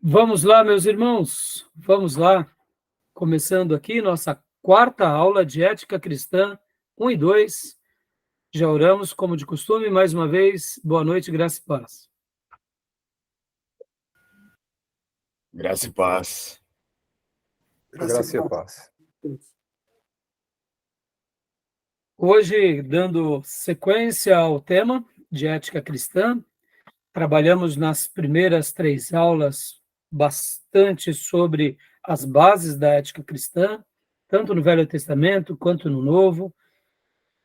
Vamos lá, meus irmãos, vamos lá. Começando aqui nossa quarta aula de Ética Cristã, 1 e 2. Já oramos, como de costume, mais uma vez. Boa noite, graça e paz. Graça e paz. Graça e paz. Hoje, dando sequência ao tema de Ética Cristã, trabalhamos nas primeiras 3 aulas bastante sobre as bases da ética cristã, tanto no Velho Testamento quanto no Novo.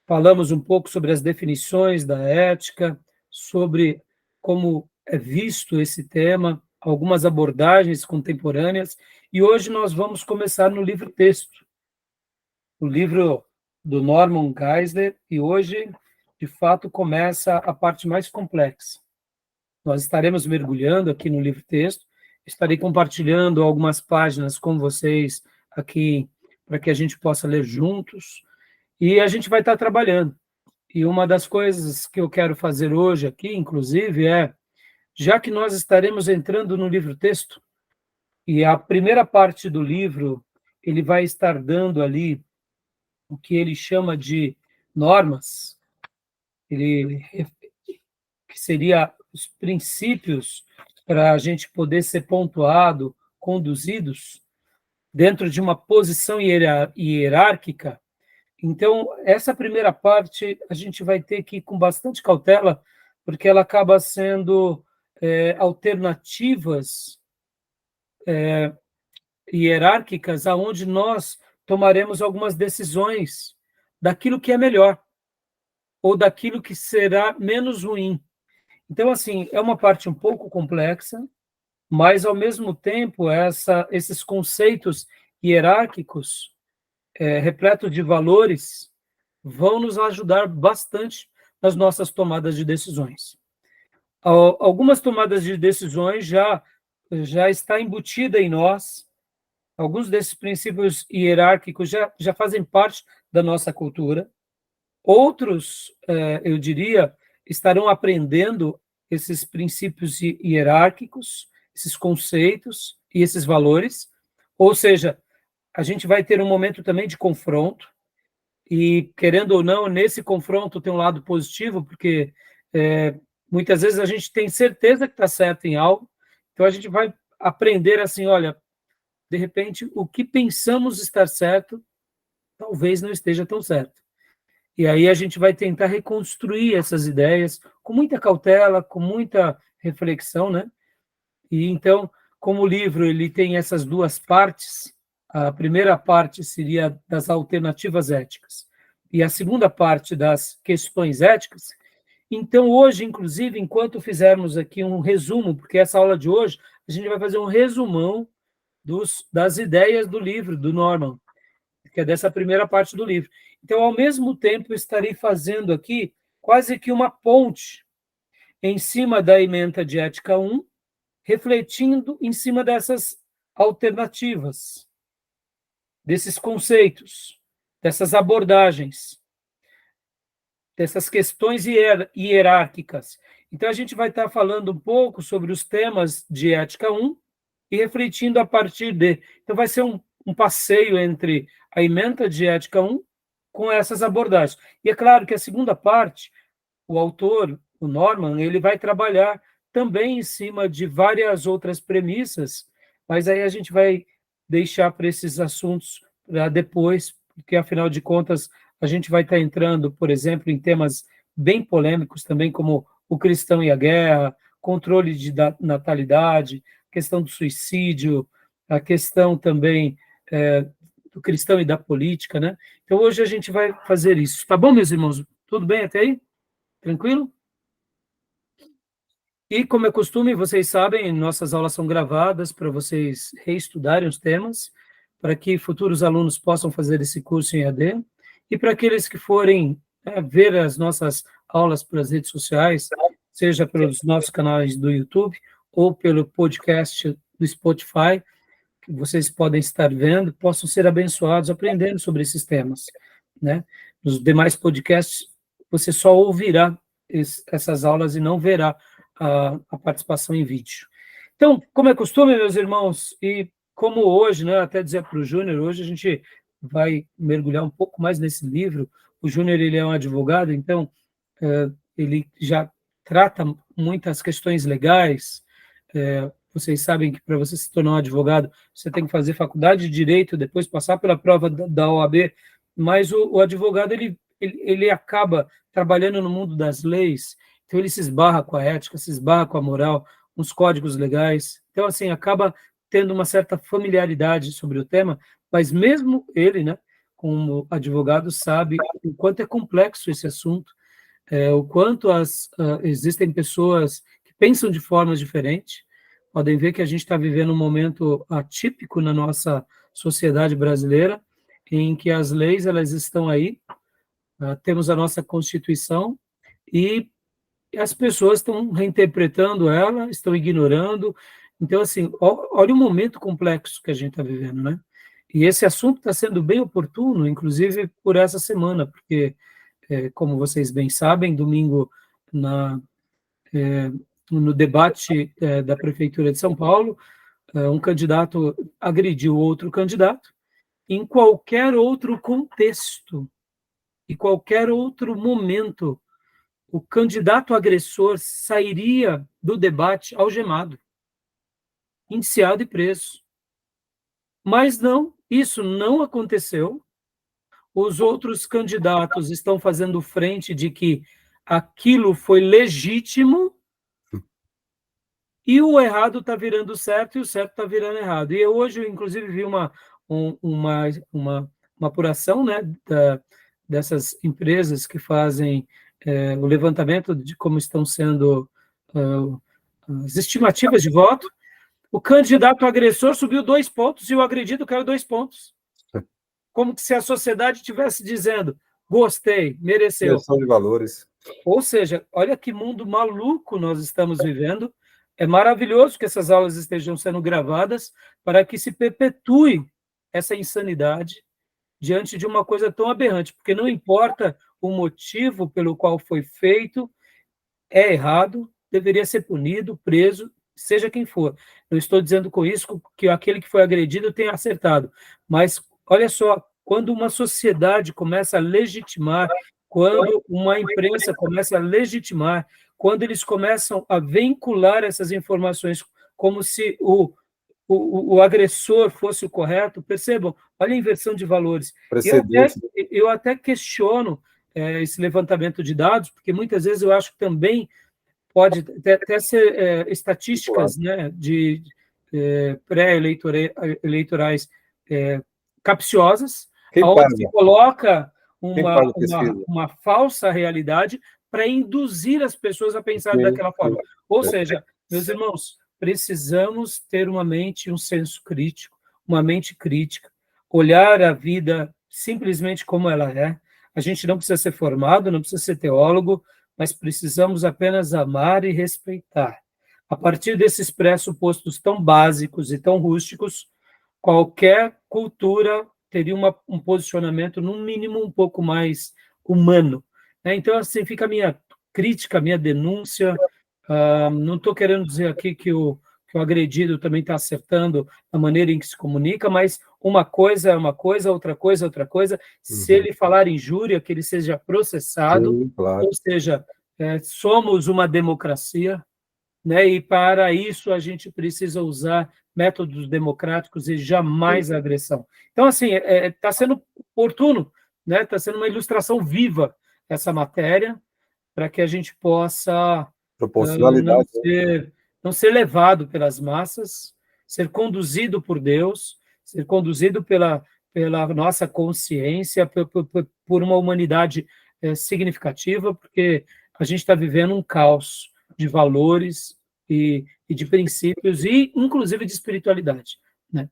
Falamos um pouco sobre as definições da ética, sobre como é visto esse tema, algumas abordagens contemporâneas, e hoje nós vamos começar no livro-texto, o livro do Norman Geisler, e hoje, de fato, começa a parte mais complexa. Nós estaremos mergulhando aqui no livro-texto, estarei compartilhando algumas páginas com vocês aqui, para que a gente possa ler juntos, e a gente vai estar trabalhando. E uma das coisas que eu quero fazer hoje aqui, inclusive, já que nós estaremos entrando no livro-texto, e a primeira parte do livro, ele vai estar dando ali o que ele chama de normas, que seria os princípios para a gente poder ser pontuado, conduzidos dentro de uma posição hierárquica. Então, essa primeira parte a gente vai ter que ir com bastante cautela, porque ela acaba sendo alternativas hierárquicas, aonde nós tomaremos algumas decisões daquilo que é melhor, ou daquilo que será menos ruim. Então, assim, é uma parte um pouco complexa, mas, ao mesmo tempo, esses conceitos hierárquicos, repletos de valores, vão nos ajudar bastante nas nossas tomadas de decisões. Algumas tomadas de decisões já está embutida em nós, alguns desses princípios hierárquicos já fazem parte da nossa cultura, outros, eu diria, estarão aprendendo esses princípios hierárquicos, esses conceitos e esses valores, ou seja, a gente vai ter um momento também de confronto, e, querendo ou não, nesse confronto tem um lado positivo, porque muitas vezes a gente tem certeza que está certo em algo, então a gente vai aprender assim, olha, de repente, o que pensamos estar certo, talvez não esteja tão certo. E aí a gente vai tentar reconstruir essas ideias com muita cautela, com muita reflexão, né? E então, como o livro ele tem essas duas partes, a primeira parte seria das alternativas éticas e a segunda parte das questões éticas. Então, hoje, inclusive, enquanto fizermos aqui um resumo, porque essa aula de hoje, a gente vai fazer um resumão das ideias do livro, do Norman, que é dessa primeira parte do livro. Então, ao mesmo tempo, estarei fazendo aqui quase que uma ponte em cima da ementa de ética 1, refletindo em cima dessas alternativas, desses conceitos, dessas abordagens, dessas questões hierárquicas. Então, a gente vai estar falando um pouco sobre os temas de ética 1 e refletindo a partir de. Então, vai ser um passeio entre a ementa de ética 1 com essas abordagens. E é claro que a segunda parte, o autor, o Norman, ele vai trabalhar também em cima de várias outras premissas, mas aí a gente vai deixar para esses assuntos para depois, porque, afinal de contas, a gente vai estar entrando, por exemplo, em temas bem polêmicos também, como o cristão e a guerra, controle de natalidade, questão do suicídio, a questão também do cristão e da política, né? Então, hoje a gente vai fazer isso. Tá bom, meus irmãos? Tudo bem até aí? Tranquilo? E, como é costume, vocês sabem, nossas aulas são gravadas para vocês reestudarem os temas, para que futuros alunos possam fazer esse curso em EAD, e para aqueles que forem ver as nossas aulas pelas redes sociais, seja pelos nossos canais do YouTube ou pelo podcast do Spotify, que vocês podem estar vendo, possam ser abençoados aprendendo sobre esses temas, né? Nos demais podcasts, você só ouvirá essas aulas e não verá a participação em vídeo. Então, como é costume, meus irmãos, e como hoje, né, até dizer para o Júnior, hoje a gente vai mergulhar um pouco mais nesse livro. O Júnior, ele é um advogado, então ele já trata muitas questões legais. Vocês sabem que para você se tornar um advogado, você tem que fazer faculdade de Direito, depois passar pela prova da OAB, mas o advogado, ele acaba trabalhando no mundo das leis, então ele se esbarra com a ética, se esbarra com a moral, uns códigos legais. Então, assim, acaba tendo uma certa familiaridade sobre o tema, mas mesmo ele, né, como advogado, sabe o quanto é complexo esse assunto, o quanto existem pessoas que pensam de formas diferentes. Podem ver que a gente está vivendo um momento atípico na nossa sociedade brasileira, em que as leis elas estão aí, temos a nossa Constituição, e as pessoas estão reinterpretando ela, estão ignorando. Então, assim, olha o momento complexo que a gente está vivendo, né? E esse assunto está sendo bem oportuno, inclusive por essa semana, porque, como vocês bem sabem, domingo, no debate da Prefeitura de São Paulo, um candidato agrediu outro candidato. Em qualquer outro contexto e qualquer outro momento, o candidato agressor sairia do debate algemado, indiciado e preso. Mas não, isso não aconteceu. Os outros candidatos estão fazendo frente de que aquilo foi legítimo e o errado está virando certo e o certo está virando errado. E eu hoje, inclusive, vi uma apuração, né, dessas empresas que fazem o levantamento de como estão sendo as estimativas de voto. O candidato agressor subiu 2 pontos e o agredido caiu 2 pontos. Como se a sociedade estivesse dizendo, gostei, mereceu. Inversão de valores. Ou seja, olha que mundo maluco nós estamos vivendo. É maravilhoso que essas aulas estejam sendo gravadas para que se perpetue essa insanidade diante de uma coisa tão aberrante, porque não importa o motivo pelo qual foi feito, é errado, deveria ser punido, preso, seja quem for. Não estou dizendo com isso que aquele que foi agredido tenha acertado, mas olha só, quando uma sociedade começa a legitimar, quando uma imprensa começa a legitimar, quando eles começam a vincular essas informações como se o agressor fosse o correto, percebam, olha a inversão de valores. Eu até questiono esse levantamento de dados, porque muitas vezes eu acho que também pode até ser estatísticas, né, de pré-eleitorais capciosas, onde se coloca uma falsa realidade para induzir as pessoas a pensar daquela forma. Ou seja, meus irmãos, precisamos ter uma mente, um senso crítico, uma mente crítica, olhar a vida simplesmente como ela é. A gente não precisa ser formado, não precisa ser teólogo, mas precisamos apenas amar e respeitar. A partir desses pressupostos tão básicos e tão rústicos, qualquer cultura teria um posicionamento, no mínimo, um pouco mais humano. Então, assim, fica a minha crítica, a minha denúncia. Não estou querendo dizer aqui que o agredido também está acertando a maneira em que se comunica, mas uma coisa é uma coisa, outra coisa é outra coisa. Se ele falar injúria, que ele seja processado. Sim, claro. Ou seja, somos uma democracia, né? E para isso a gente precisa usar métodos democráticos e jamais a agressão. Então, assim, está sendo oportuno, né? Está sendo uma ilustração viva essa matéria, para que a gente possa não ser levado pelas massas, ser conduzido por Deus, ser conduzido pela nossa consciência, por uma humanidade significativa, porque a gente está vivendo um caos de valores e de princípios, e inclusive de espiritualidade, né?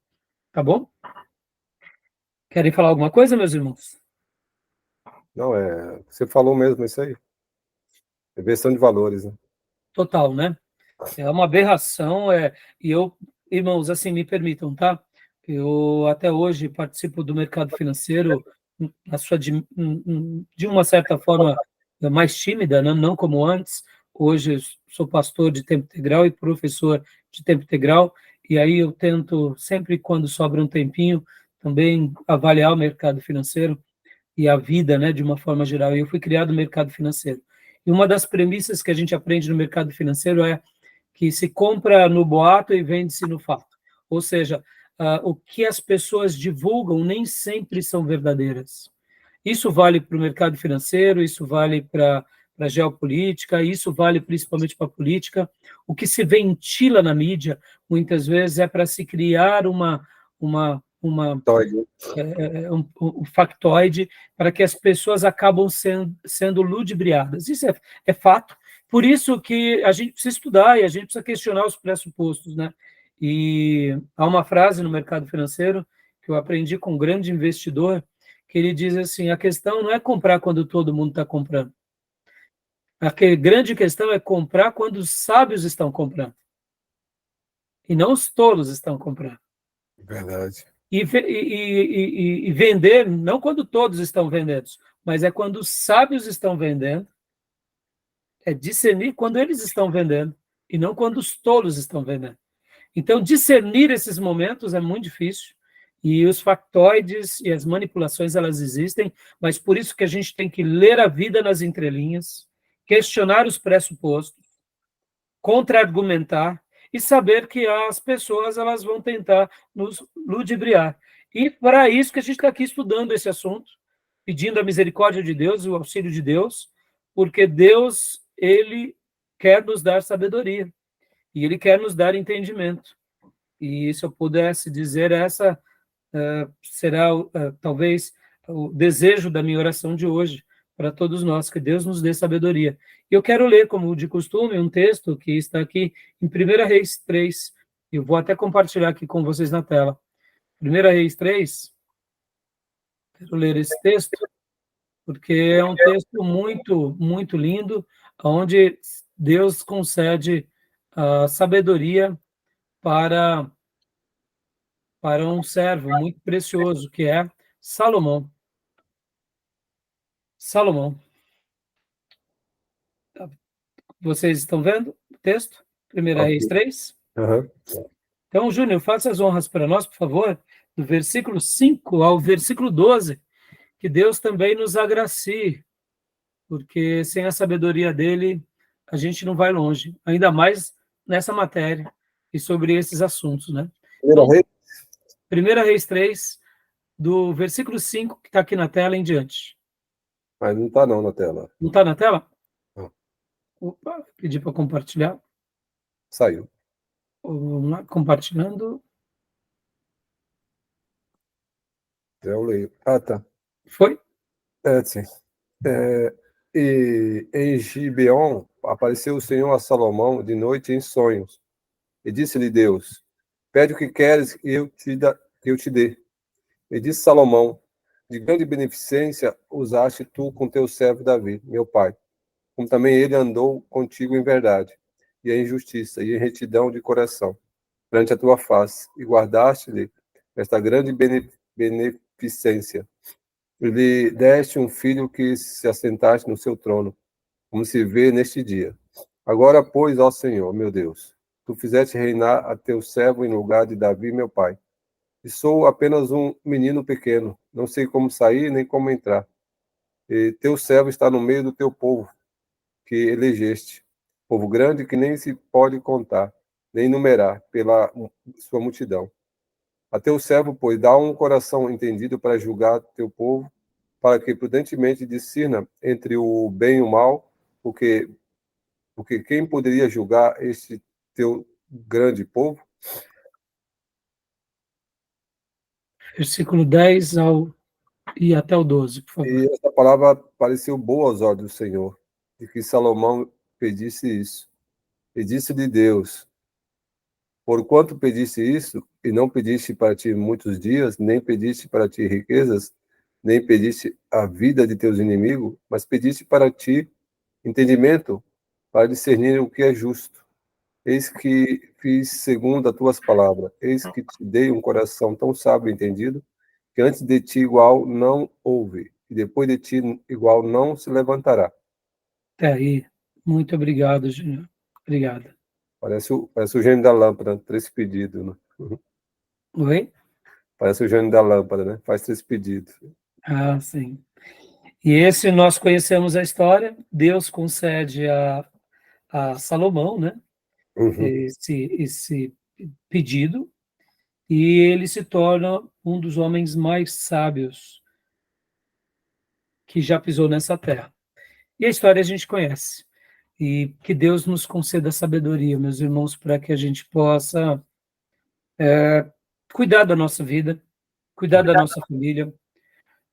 Tá bom? Querem falar alguma coisa, meus irmãos? Não, você falou mesmo isso aí. Inversão de valores, né? Total, né? É uma aberração, e eu, irmãos, assim, me permitam, tá? Eu até hoje participo do mercado financeiro de uma certa forma mais tímida, né? Não como antes. Hoje sou pastor de tempo integral e professor de tempo integral, e aí eu tento, sempre quando sobra um tempinho, também avaliar o mercado financeiro e a vida, né, de uma forma geral. E eu fui criado no mercado financeiro. E uma das premissas que a gente aprende no mercado financeiro é que se compra no boato e vende-se no fato. Ou seja, o que as pessoas divulgam nem sempre são verdadeiras. Isso vale para o mercado financeiro, isso vale para a geopolítica, isso vale principalmente para a política. O que se ventila na mídia, muitas vezes, é para se criar um factoide para que as pessoas acabam sendo ludibriadas. Isso é fato. Por isso que a gente precisa estudar e a gente precisa questionar os pressupostos, né? E há uma frase no mercado financeiro que eu aprendi com um grande investidor, que ele diz assim, a questão não é comprar quando todo mundo está comprando. A grande questão é comprar quando os sábios estão comprando. E não os tolos estão comprando. Verdade. E vender, não quando todos estão vendendo, mas é quando os sábios estão vendendo, é discernir quando eles estão vendendo, e não quando os tolos estão vendendo. Então, discernir esses momentos é muito difícil, e os factoides e as manipulações, elas existem, mas por isso que a gente tem que ler a vida nas entrelinhas, questionar os pressupostos, contra-argumentar e saber que as pessoas elas vão tentar nos ludibriar. E para isso que a gente está aqui estudando esse assunto, pedindo a misericórdia de Deus, o auxílio de Deus, porque Deus, ele quer nos dar sabedoria e ele quer nos dar entendimento. E se eu pudesse dizer, essa será talvez o desejo da minha oração de hoje, para todos nós, que Deus nos dê sabedoria. E eu quero ler, como de costume, um texto que está aqui em 1 Reis 3. Eu vou até compartilhar aqui com vocês na tela. 1 Reis 3, quero ler esse texto, porque é um texto muito, muito lindo, onde Deus concede a sabedoria para um servo muito precioso, que é Salomão. Salomão. Vocês estão vendo o texto? 1 Reis 3. Uhum. Então, Júnior, faça as honras para nós, por favor, do versículo 5 ao versículo 12, que Deus também nos agracie, porque sem a sabedoria dele, a gente não vai longe, ainda mais nessa matéria e sobre esses assuntos, né? Então, 1 Reis 3, do versículo 5, que está aqui na tela, em diante. Mas não está não na tela. Não está na tela? Não. Opa, pedi para compartilhar. Saiu. Vamos lá, compartilhando. Eu leio. Ah, tá. Foi? Sim. E em Gibeon apareceu o Senhor a Salomão de noite em sonhos. E disse-lhe Deus, pede o que queres que eu te dê. E disse Salomão, de grande beneficência usaste tu com teu servo Davi, meu pai, como também ele andou contigo em verdade, e em justiça, e em retidão de coração, perante a tua face, e guardaste-lhe esta grande beneficência. E lhe deste um filho que se assentaste no seu trono, como se vê neste dia. Agora, pois, ó Senhor, meu Deus, tu fizeste reinar a teu servo em lugar de Davi, meu pai. E sou apenas um menino pequeno, não sei como sair nem como entrar. E teu servo está no meio do teu povo, que elegeste, povo grande que nem se pode contar, nem numerar pela sua multidão. A teu servo, pois, dá um coração entendido para julgar teu povo, para que prudentemente discirna entre o bem e o mal, porque quem poderia julgar este teu grande povo? Versículo 10 e até o 12, por favor. E essa palavra pareceu boa aos olhos do Senhor, de que Salomão pedisse isso. E disse-lhe Deus, porquanto pediste isso, e não pediste para ti muitos dias, nem pediste para ti riquezas, nem pediste a vida de teus inimigos, mas pediste para ti entendimento, para discernir o que é justo. Eis que fiz segundo as tuas palavras, eis que te dei um coração tão sábio e entendido, que antes de ti igual não houve, e depois de ti igual não se levantará. Até aí. Muito obrigado, Júnior. Obrigado. Parece o gênio da lâmpada, 3 pedidos, né? Oi? Parece o gênio da lâmpada, né? Faz 3 pedidos. Ah, sim. E esse nós conhecemos a história. Deus concede a Salomão, né? Uhum. Esse pedido, e ele se torna um dos homens mais sábios que já pisou nessa terra. E a história a gente conhece. E que Deus nos conceda sabedoria, meus irmãos, para que a gente possa cuidar da nossa vida, cuidar da nossa família,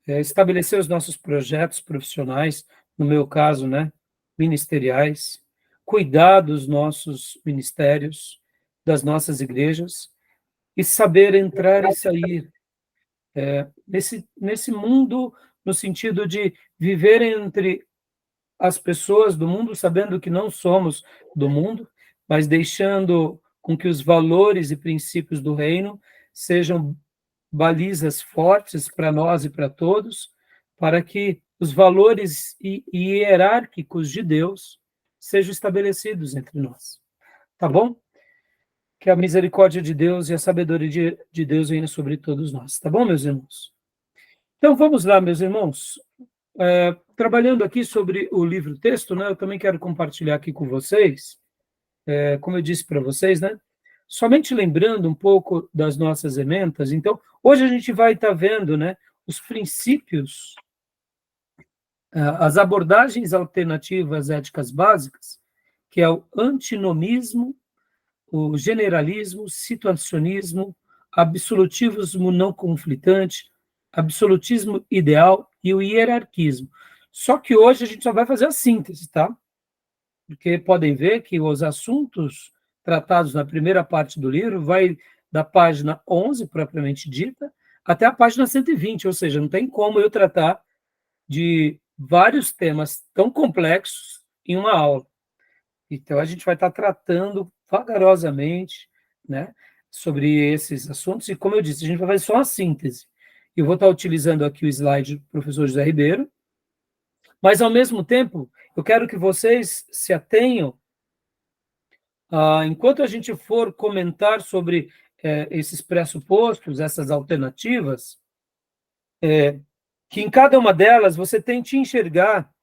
estabelecer os nossos projetos profissionais, no meu caso, né, ministeriais, cuidar dos nossos ministérios, das nossas igrejas, e saber entrar e sair nesse mundo, no sentido de viver entre as pessoas do mundo, sabendo que não somos do mundo, mas deixando com que os valores e princípios do reino sejam balizas fortes para nós e para todos, para que os valores hierárquicos de Deus sejam estabelecidos entre nós. Tá bom? Que a misericórdia de Deus e a sabedoria de Deus venha sobre todos nós. Tá bom, meus irmãos? Então, vamos lá, meus irmãos. Trabalhando aqui sobre o livro-texto, né, eu também quero compartilhar aqui com vocês, como eu disse para vocês, né, somente lembrando um pouco das nossas ementas. Então, hoje a gente vai estar vendo, né, os princípios, as abordagens alternativas éticas básicas, que é o antinomismo, o generalismo, situacionismo, absolutismo não conflitante, absolutismo ideal e o hierarquismo. Só que hoje a gente só vai fazer a síntese, tá? Porque podem ver que os assuntos tratados na primeira parte do livro vai da página 11, propriamente dita, até a página 120, ou seja, não tem como eu tratar de vários temas tão complexos em uma aula. Então, a gente vai estar tratando vagarosamente, né, sobre esses assuntos, e como eu disse, a gente vai fazer só a síntese. Eu vou estar utilizando aqui o slide do professor José Ribeiro, mas, ao mesmo tempo, eu quero que vocês se atenham, enquanto a gente for comentar sobre esses pressupostos, essas alternativas, que em cada uma delas você tente enxergar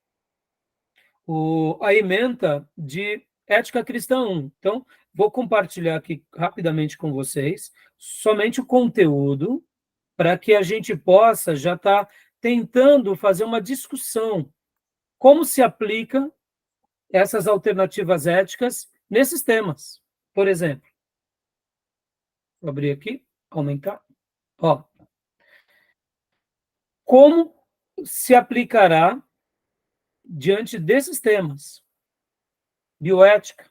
a ementa de ética cristã 1. Então, vou compartilhar aqui rapidamente com vocês somente o conteúdo, para que a gente possa já estar tentando fazer uma discussão. Como se aplica essas alternativas éticas nesses temas? Por exemplo, vou abrir aqui, aumentar. Ó, como se aplicará diante desses temas? Bioética,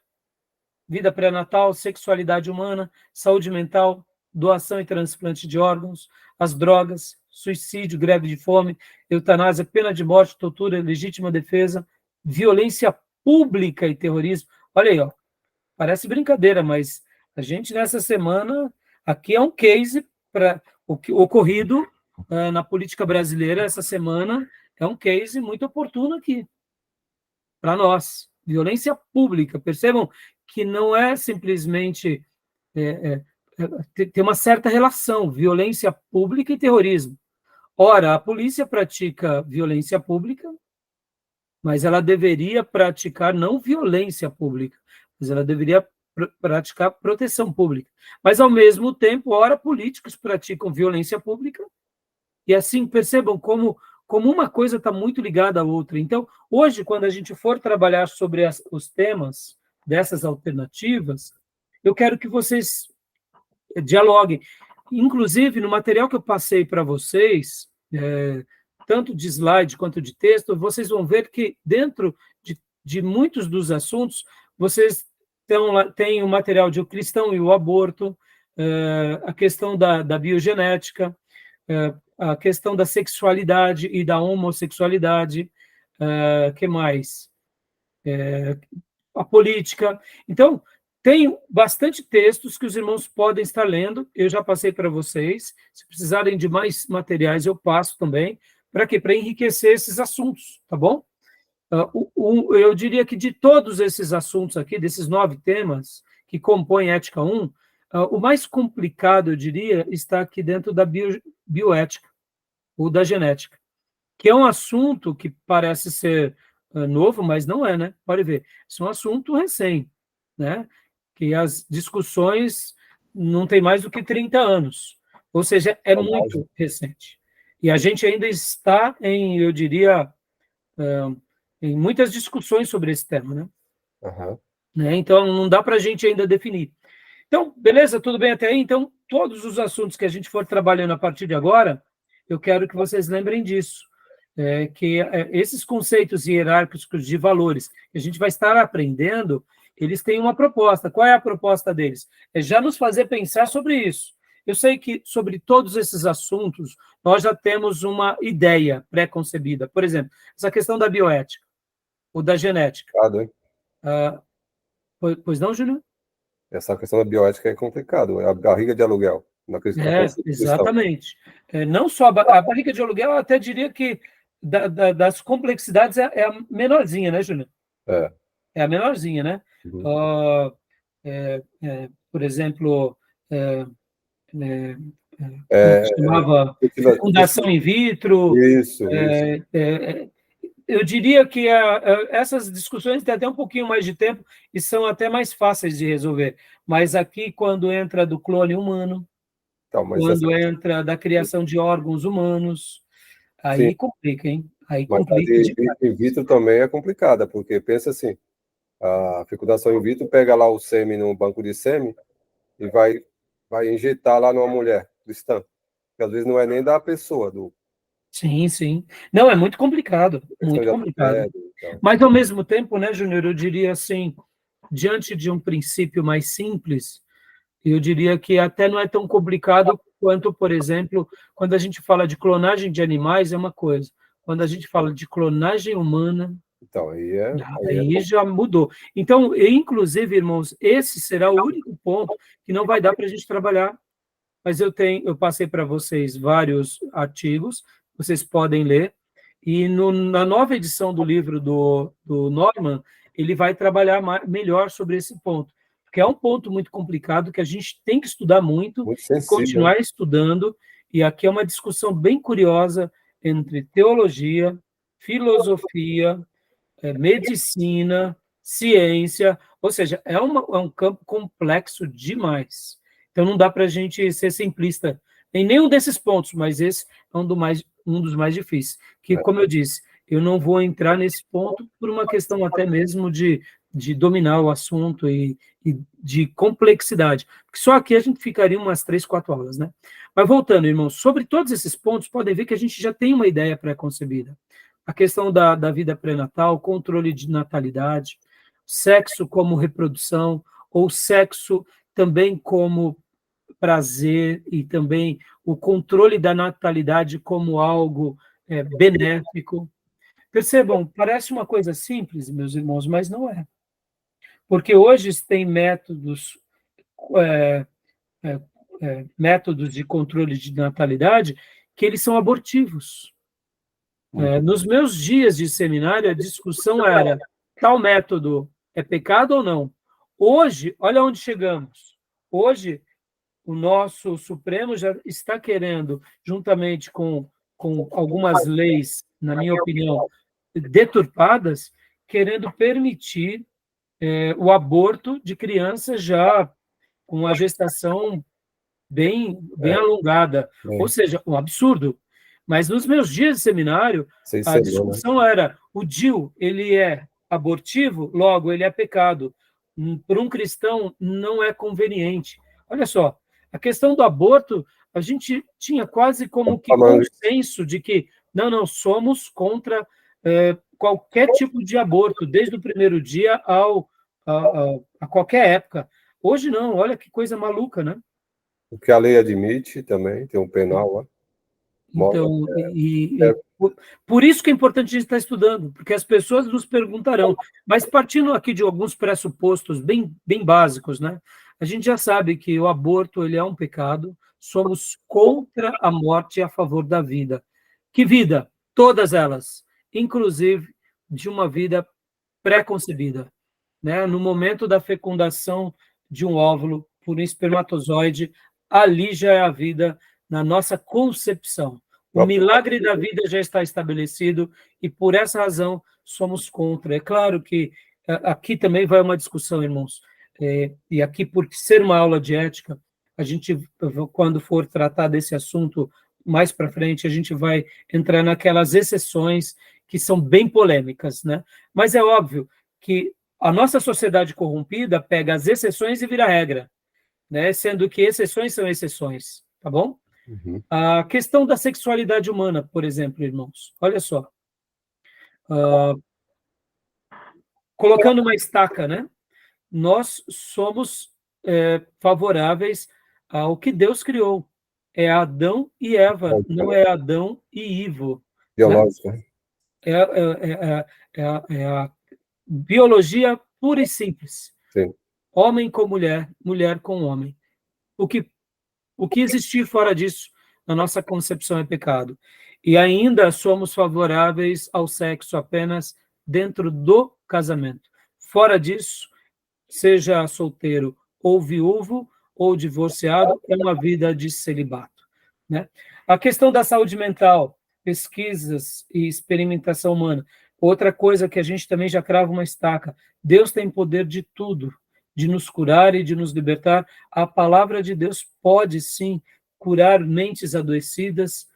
vida pré-natal, sexualidade humana, saúde mental, doação e transplante de órgãos, as drogas, suicídio, greve de fome, eutanásia, pena de morte, tortura, legítima defesa, violência pública e terrorismo. Olha aí, ó, parece brincadeira, mas a gente nessa semana, aqui é um case para o que ocorrido na política brasileira essa semana, é um case muito oportuno aqui para nós. Violência pública, percebam que não é simplesmente tem uma certa relação, violência pública e terrorismo. Ora, a polícia pratica violência pública, mas ela deveria praticar não violência pública, mas ela deveria praticar proteção pública. Mas, ao mesmo tempo, ora, políticos praticam violência pública, e assim, percebam como uma coisa está muito ligada à outra. Então, hoje, quando a gente for trabalhar sobre os temas dessas alternativas, eu quero que vocês dialoguem. Inclusive, no material que eu passei para vocês, tanto de slide quanto de texto, vocês vão ver que dentro de muitos dos assuntos, vocês têm o material de o cristão e o aborto, a questão da biogenética, a questão da sexualidade e da homossexualidade, que mais? A política. Então, tem bastante textos que os irmãos podem estar lendo, eu já passei para vocês. Se precisarem de mais materiais, eu passo também. Para quê? Para enriquecer esses assuntos, tá bom? Eu diria que de todos esses assuntos aqui, desses 9 temas que compõem Ética 1, o mais complicado, eu diria, está aqui dentro da bioética, ou da genética, que é um assunto que parece ser novo, mas não é, né? Pode ver, isso é um assunto recém, né? Que as discussões não têm mais do que 30 anos, ou seja, é muito recente. E a gente ainda está em, eu diria, em muitas discussões sobre esse tema, né? Aham. Então, não dá para a gente ainda definir. Então, beleza, tudo bem até aí? Então, todos os assuntos que a gente for trabalhando a partir de agora, eu quero que vocês lembrem disso, que esses conceitos hierárquicos de valores que a gente vai estar aprendendo, eles têm uma proposta. Qual é a proposta deles? É já nos fazer pensar sobre isso. Eu sei que sobre todos esses assuntos, nós já temos uma ideia pré-concebida. Por exemplo, essa questão da bioética ou da genética. Complicado, hein? Pois não, Júnior? Essa questão da bioética é complicado. É a barriga de aluguel. Na Constituição. Exatamente. Não só a barriga de aluguel, eu até diria que das complexidades é a menorzinha, né, Júnior? É. É a menorzinha, né? Uhum. Por exemplo, É, chamava fecundação in vitro. Isso. Eu diria que essas discussões têm até um pouquinho mais de tempo e são até mais fáceis de resolver. Mas aqui, quando entra do clone humano, Então, mas quando entra da criação de órgãos humanos, aí sim, complica, hein? Aí mas a complica de in vitro também é complicada, porque pensa assim, a fecundação in vitro pega lá o sêmen no banco de sêmen e vai injetar lá numa mulher cristã, que às vezes não é nem da pessoa, do Sim, sim. Não, é muito complicado, questão muito de complicado. assédio, então. Mas, ao mesmo tempo, né, Júnior, eu diria assim, diante de um princípio mais simples, eu diria que até não é tão complicado quanto, por exemplo, quando a gente fala de clonagem de animais, é uma coisa. Quando a gente fala de clonagem humana, Então, aí já mudou. Então, inclusive, irmãos, esse será o único ponto que não vai dar para a gente trabalhar. Mas eu passei para vocês vários artigos, vocês podem ler, e na nova edição do livro do Norman, ele vai trabalhar melhor sobre esse ponto, porque é um ponto muito complicado que a gente tem que estudar muito e sensível, continuar estudando, e aqui é uma discussão bem curiosa entre teologia, filosofia, medicina, ciência, ou seja, é um campo complexo demais. Então, não dá para a gente ser simplista em nenhum desses pontos, mas esse é um dos mais difíceis. Que, como eu disse, eu não vou entrar nesse ponto por uma questão até mesmo de dominar o assunto e de complexidade. Porque só aqui a gente ficaria umas 3, 4 aulas, né? Mas voltando, irmãos, sobre todos esses pontos, podem ver que a gente já tem uma ideia pré-concebida. A questão da vida pré-natal, controle de natalidade, sexo como reprodução, ou sexo também como prazer, e também o controle da natalidade como algo benéfico. Percebam, parece uma coisa simples, meus irmãos, mas não é. Porque hoje tem métodos de controle de natalidade que eles são abortivos. Nos meus dias de seminário, a discussão era: tal método é pecado ou não? Hoje, olha onde chegamos. Hoje, o nosso Supremo já está querendo, juntamente com algumas leis, na minha opinião, deturpadas, querendo permitir o aborto de crianças já com a gestação bem alongada. Ou seja, um absurdo. Mas nos meus dias de seminário, a discussão era: o DIU, ele é abortivo, logo ele é pecado. Para um cristão, não é conveniente. Olha só, a questão do aborto, a gente tinha quase como que consenso de que, não, somos contra qualquer tipo de aborto, desde o primeiro dia a qualquer época. Hoje não, olha que coisa maluca, né? O que a lei admite também, tem um penal lá. Então, por isso que é importante a gente estar estudando, porque as pessoas nos perguntarão, mas partindo aqui de alguns pressupostos bem básicos, né? A gente já sabe que o aborto ele é um pecado, somos contra a morte e a favor da vida. Que vida? Todas elas, inclusive de uma vida pré-concebida, né? No momento da fecundação de um óvulo por um espermatozoide, ali já é a vida na nossa concepção. O milagre da vida já está estabelecido e, por essa razão, somos contra. É claro que aqui também vai uma discussão, irmãos, e aqui, por ser uma aula de ética, a gente, quando for tratar desse assunto mais para frente, a gente vai entrar naquelas exceções que são bem polêmicas, né? Mas é óbvio que a nossa sociedade corrompida pega as exceções e vira regra, né? Sendo que exceções são exceções, tá bom? Uhum. A questão da sexualidade humana, por exemplo, irmãos, olha só. Colocando uma estaca, né? Nós somos favoráveis ao que Deus criou. É Adão e Eva, não é Adão e Ivo. Biológica. Né? É a biologia pura e simples. Sim. Homem com mulher, mulher com homem. O que existir fora disso, na nossa concepção, é pecado. E ainda somos favoráveis ao sexo apenas dentro do casamento. Fora disso, seja solteiro ou viúvo ou divorciado, é uma vida de celibato, né? A questão da saúde mental, pesquisas e experimentação humana, outra coisa que a gente também já crava uma estaca. Deus tem poder de tudo, de nos curar e de nos libertar. A palavra de Deus pode, sim, curar mentes adoecidas,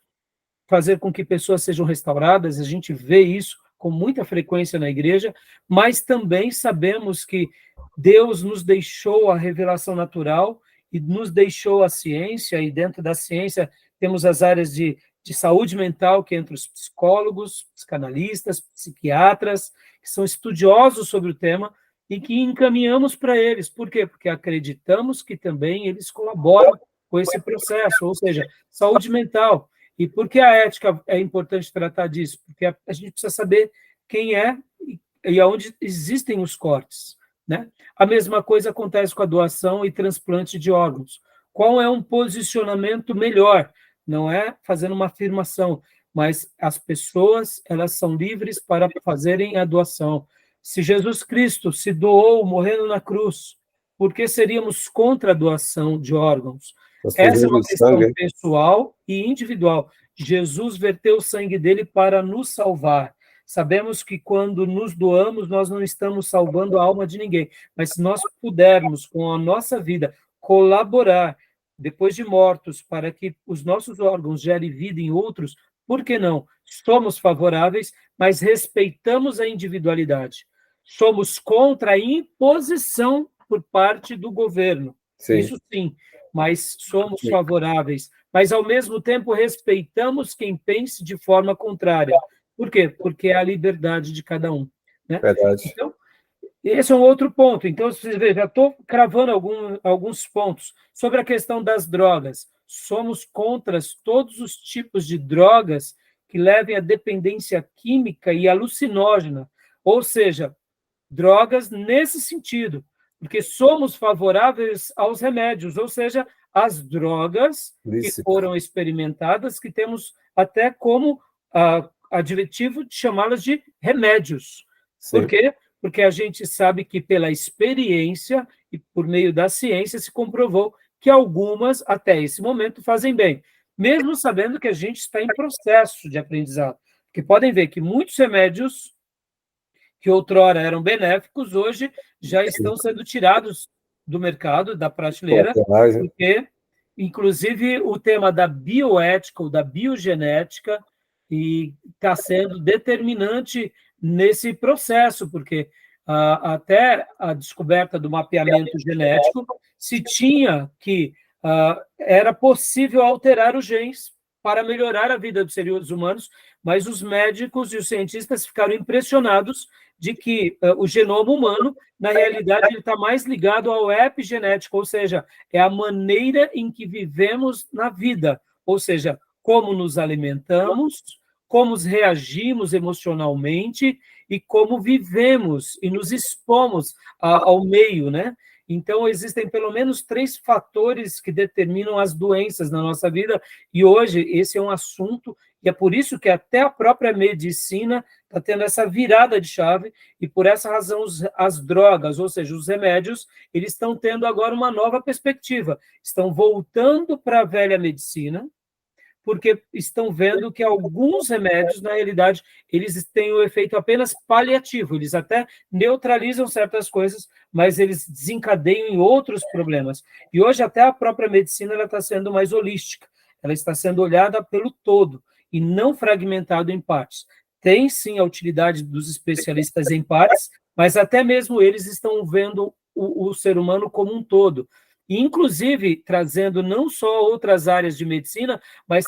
fazer com que pessoas sejam restauradas. A gente vê isso com muita frequência na igreja, mas também sabemos que Deus nos deixou a revelação natural e nos deixou a ciência, e dentro da ciência temos as áreas de saúde mental, que entre os psicólogos, psicanalistas, psiquiatras, que são estudiosos sobre o tema, e que encaminhamos para eles. Por quê? Porque acreditamos que também eles colaboram com esse processo, ou seja, saúde mental. E por que a ética é importante tratar disso? Porque a gente precisa saber quem é e aonde existem os cortes, né? A mesma coisa acontece com a doação e transplante de órgãos. Qual é um posicionamento melhor? Não é fazendo uma afirmação, mas as pessoas, elas são livres para fazerem a doação. Se Jesus Cristo se doou morrendo na cruz, por que seríamos contra a doação de órgãos? Essa é uma questão pessoal e individual. Jesus verteu o sangue dele para nos salvar. Sabemos que quando nos doamos, nós não estamos salvando a alma de ninguém, mas se nós pudermos, com a nossa vida, colaborar, depois de mortos, para que os nossos órgãos gerem vida em outros, por que não? Somos favoráveis, mas respeitamos a individualidade. Somos contra a imposição por parte do governo. Sim. Isso sim, mas somos favoráveis. Mas, ao mesmo tempo, respeitamos quem pense de forma contrária. Por quê? Porque é a liberdade de cada um. Né? Verdade. Então, esse é um outro ponto. Então, vocês vejam, já estou cravando alguns pontos sobre a questão das drogas. Somos contra todos os tipos de drogas que levem à dependência química e alucinógena, ou seja, drogas nesse sentido, porque somos favoráveis aos remédios, ou seja, às drogas que foram experimentadas, que temos até como adjetivo de chamá-las de remédios. Sim. Por quê? Porque a gente sabe que pela experiência e por meio da ciência se comprovou que algumas, até esse momento, fazem bem, mesmo sabendo que a gente está em processo de aprendizado. Porque podem ver que muitos remédios que outrora eram benéficos, hoje já estão sendo tirados do mercado, da prateleira, porque, inclusive, o tema da bioética ou da biogenética está sendo determinante nesse processo, porque até a descoberta do mapeamento genético se tinha que era possível alterar os genes para melhorar a vida dos seres humanos, mas os médicos e os cientistas ficaram impressionados de que o genoma humano, na realidade, ele está mais ligado ao epigenético, ou seja, é a maneira em que vivemos na vida, ou seja, como nos alimentamos, como reagimos emocionalmente e como vivemos e nos expomos ao meio, né? Então, existem pelo menos 3 fatores que determinam as doenças na nossa vida, e hoje esse é um assunto, e é por isso que até a própria medicina está tendo essa virada de chave, e por essa razão as drogas, ou seja, os remédios, eles estão tendo agora uma nova perspectiva, estão voltando para a velha medicina, porque estão vendo que alguns remédios, na realidade, eles têm o efeito apenas paliativo, eles até neutralizam certas coisas, mas eles desencadeiam em outros problemas. E hoje até a própria medicina está sendo mais holística, ela está sendo olhada pelo todo, e não fragmentado em partes. Tem, sim, a utilidade dos especialistas em partes, mas até mesmo eles estão vendo o ser humano como um todo, inclusive trazendo não só outras áreas de medicina, mas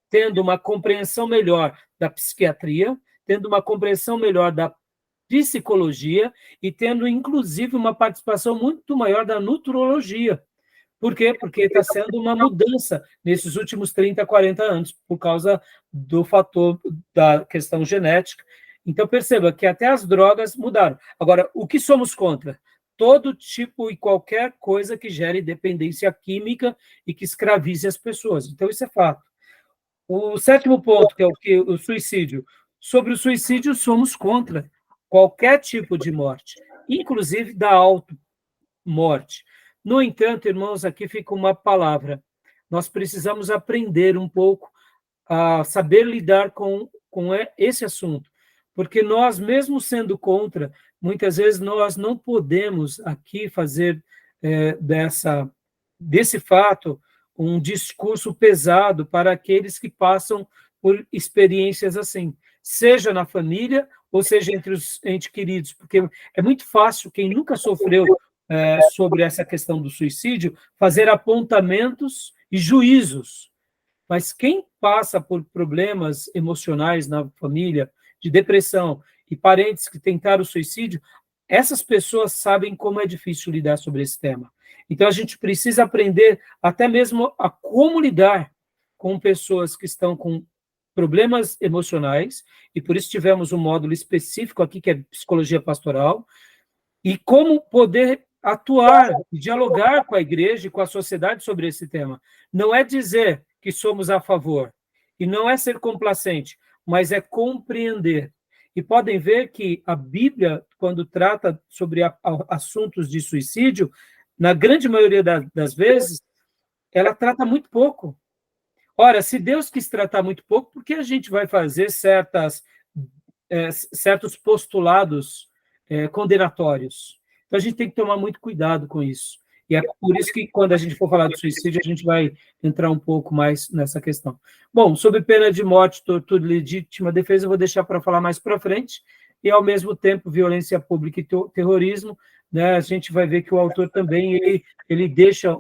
tendo uma compreensão melhor da psiquiatria, tendo uma compreensão melhor da psicologia e tendo, inclusive, uma participação muito maior da nutrologia. Por quê? Porque está sendo uma mudança nesses últimos 30, 40 anos, por causa do fator da questão genética. Então, perceba que até as drogas mudaram. Agora, o que somos contra? Todo tipo e qualquer coisa que gere dependência química e que escravize as pessoas. Então, isso é fato. O 7º ponto, que é o suicídio. Sobre o suicídio, somos contra qualquer tipo de morte, inclusive da auto-morte. No entanto, irmãos, aqui fica uma palavra. Nós precisamos aprender um pouco a saber lidar com esse assunto, porque nós, mesmo sendo contra, muitas vezes nós não podemos aqui fazer desse fato um discurso pesado para aqueles que passam por experiências assim, seja na família ou seja entre os entes queridos, porque é muito fácil, quem nunca sofreu sobre essa questão do suicídio, fazer apontamentos e juízos. Mas quem passa por problemas emocionais na família, de depressão, e parentes que tentaram o suicídio, essas pessoas sabem como é difícil lidar sobre esse tema. Então, a gente precisa aprender até mesmo a como lidar com pessoas que estão com problemas emocionais, e por isso tivemos um módulo específico aqui, que é psicologia pastoral, e como poder atuar, dialogar com a igreja e com a sociedade sobre esse tema. Não é dizer que somos a favor, e não é ser complacente, mas é compreender. E podem ver que a Bíblia, quando trata sobre assuntos de suicídio, na grande maioria das vezes, ela trata muito pouco. Ora, se Deus quis tratar muito pouco, por que a gente vai fazer certos postulados condenatórios? Então, a gente tem que tomar muito cuidado com isso. E é por isso que, quando a gente for falar de suicídio, a gente vai entrar um pouco mais nessa questão. Bom, sobre pena de morte, tortura e legítima defesa, eu vou deixar para falar mais para frente. E, ao mesmo tempo, violência pública e terrorismo, né, a gente vai ver que o autor também, ele deixa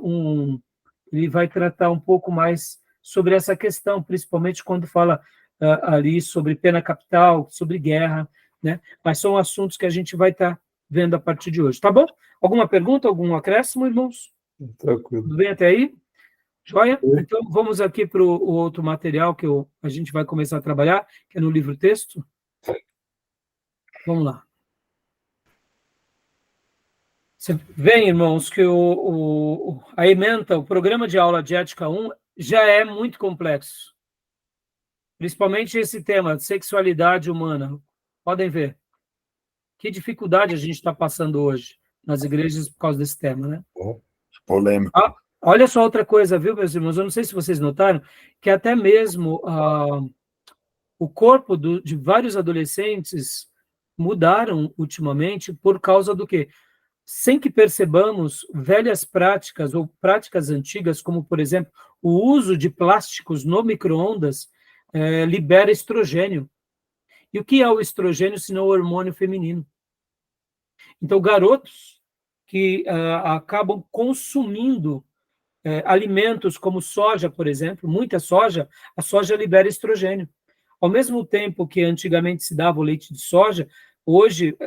ele vai tratar um pouco mais sobre essa questão, principalmente quando fala ali sobre pena capital, sobre guerra, né? Mas são assuntos que a gente vai estar vendo a partir de hoje, tá bom? Alguma pergunta, algum acréscimo, irmãos? Tranquilo. Tudo bem até aí? Joia? Então, vamos aqui para o outro material que a gente vai começar a trabalhar, que é no livro-texto. Vamos lá. Você vê, irmãos, que a ementa, o programa de aula de Ética 1, já é muito complexo. Principalmente esse tema, sexualidade humana. Podem ver. Que dificuldade a gente está passando hoje nas igrejas por causa desse tema, né? Polêmico. Olha só outra coisa, viu, meus irmãos? Eu não sei se vocês notaram, que até mesmo o corpo de vários adolescentes mudaram ultimamente por causa do quê? Sem que percebamos, velhas práticas ou práticas antigas, como, por exemplo, o uso de plásticos no micro-ondas, libera estrogênio. E o que é o estrogênio, senão o hormônio feminino? Então, garotos que acabam consumindo alimentos como soja, por exemplo, muita soja, a soja libera estrogênio. Ao mesmo tempo que antigamente se dava o leite de soja, hoje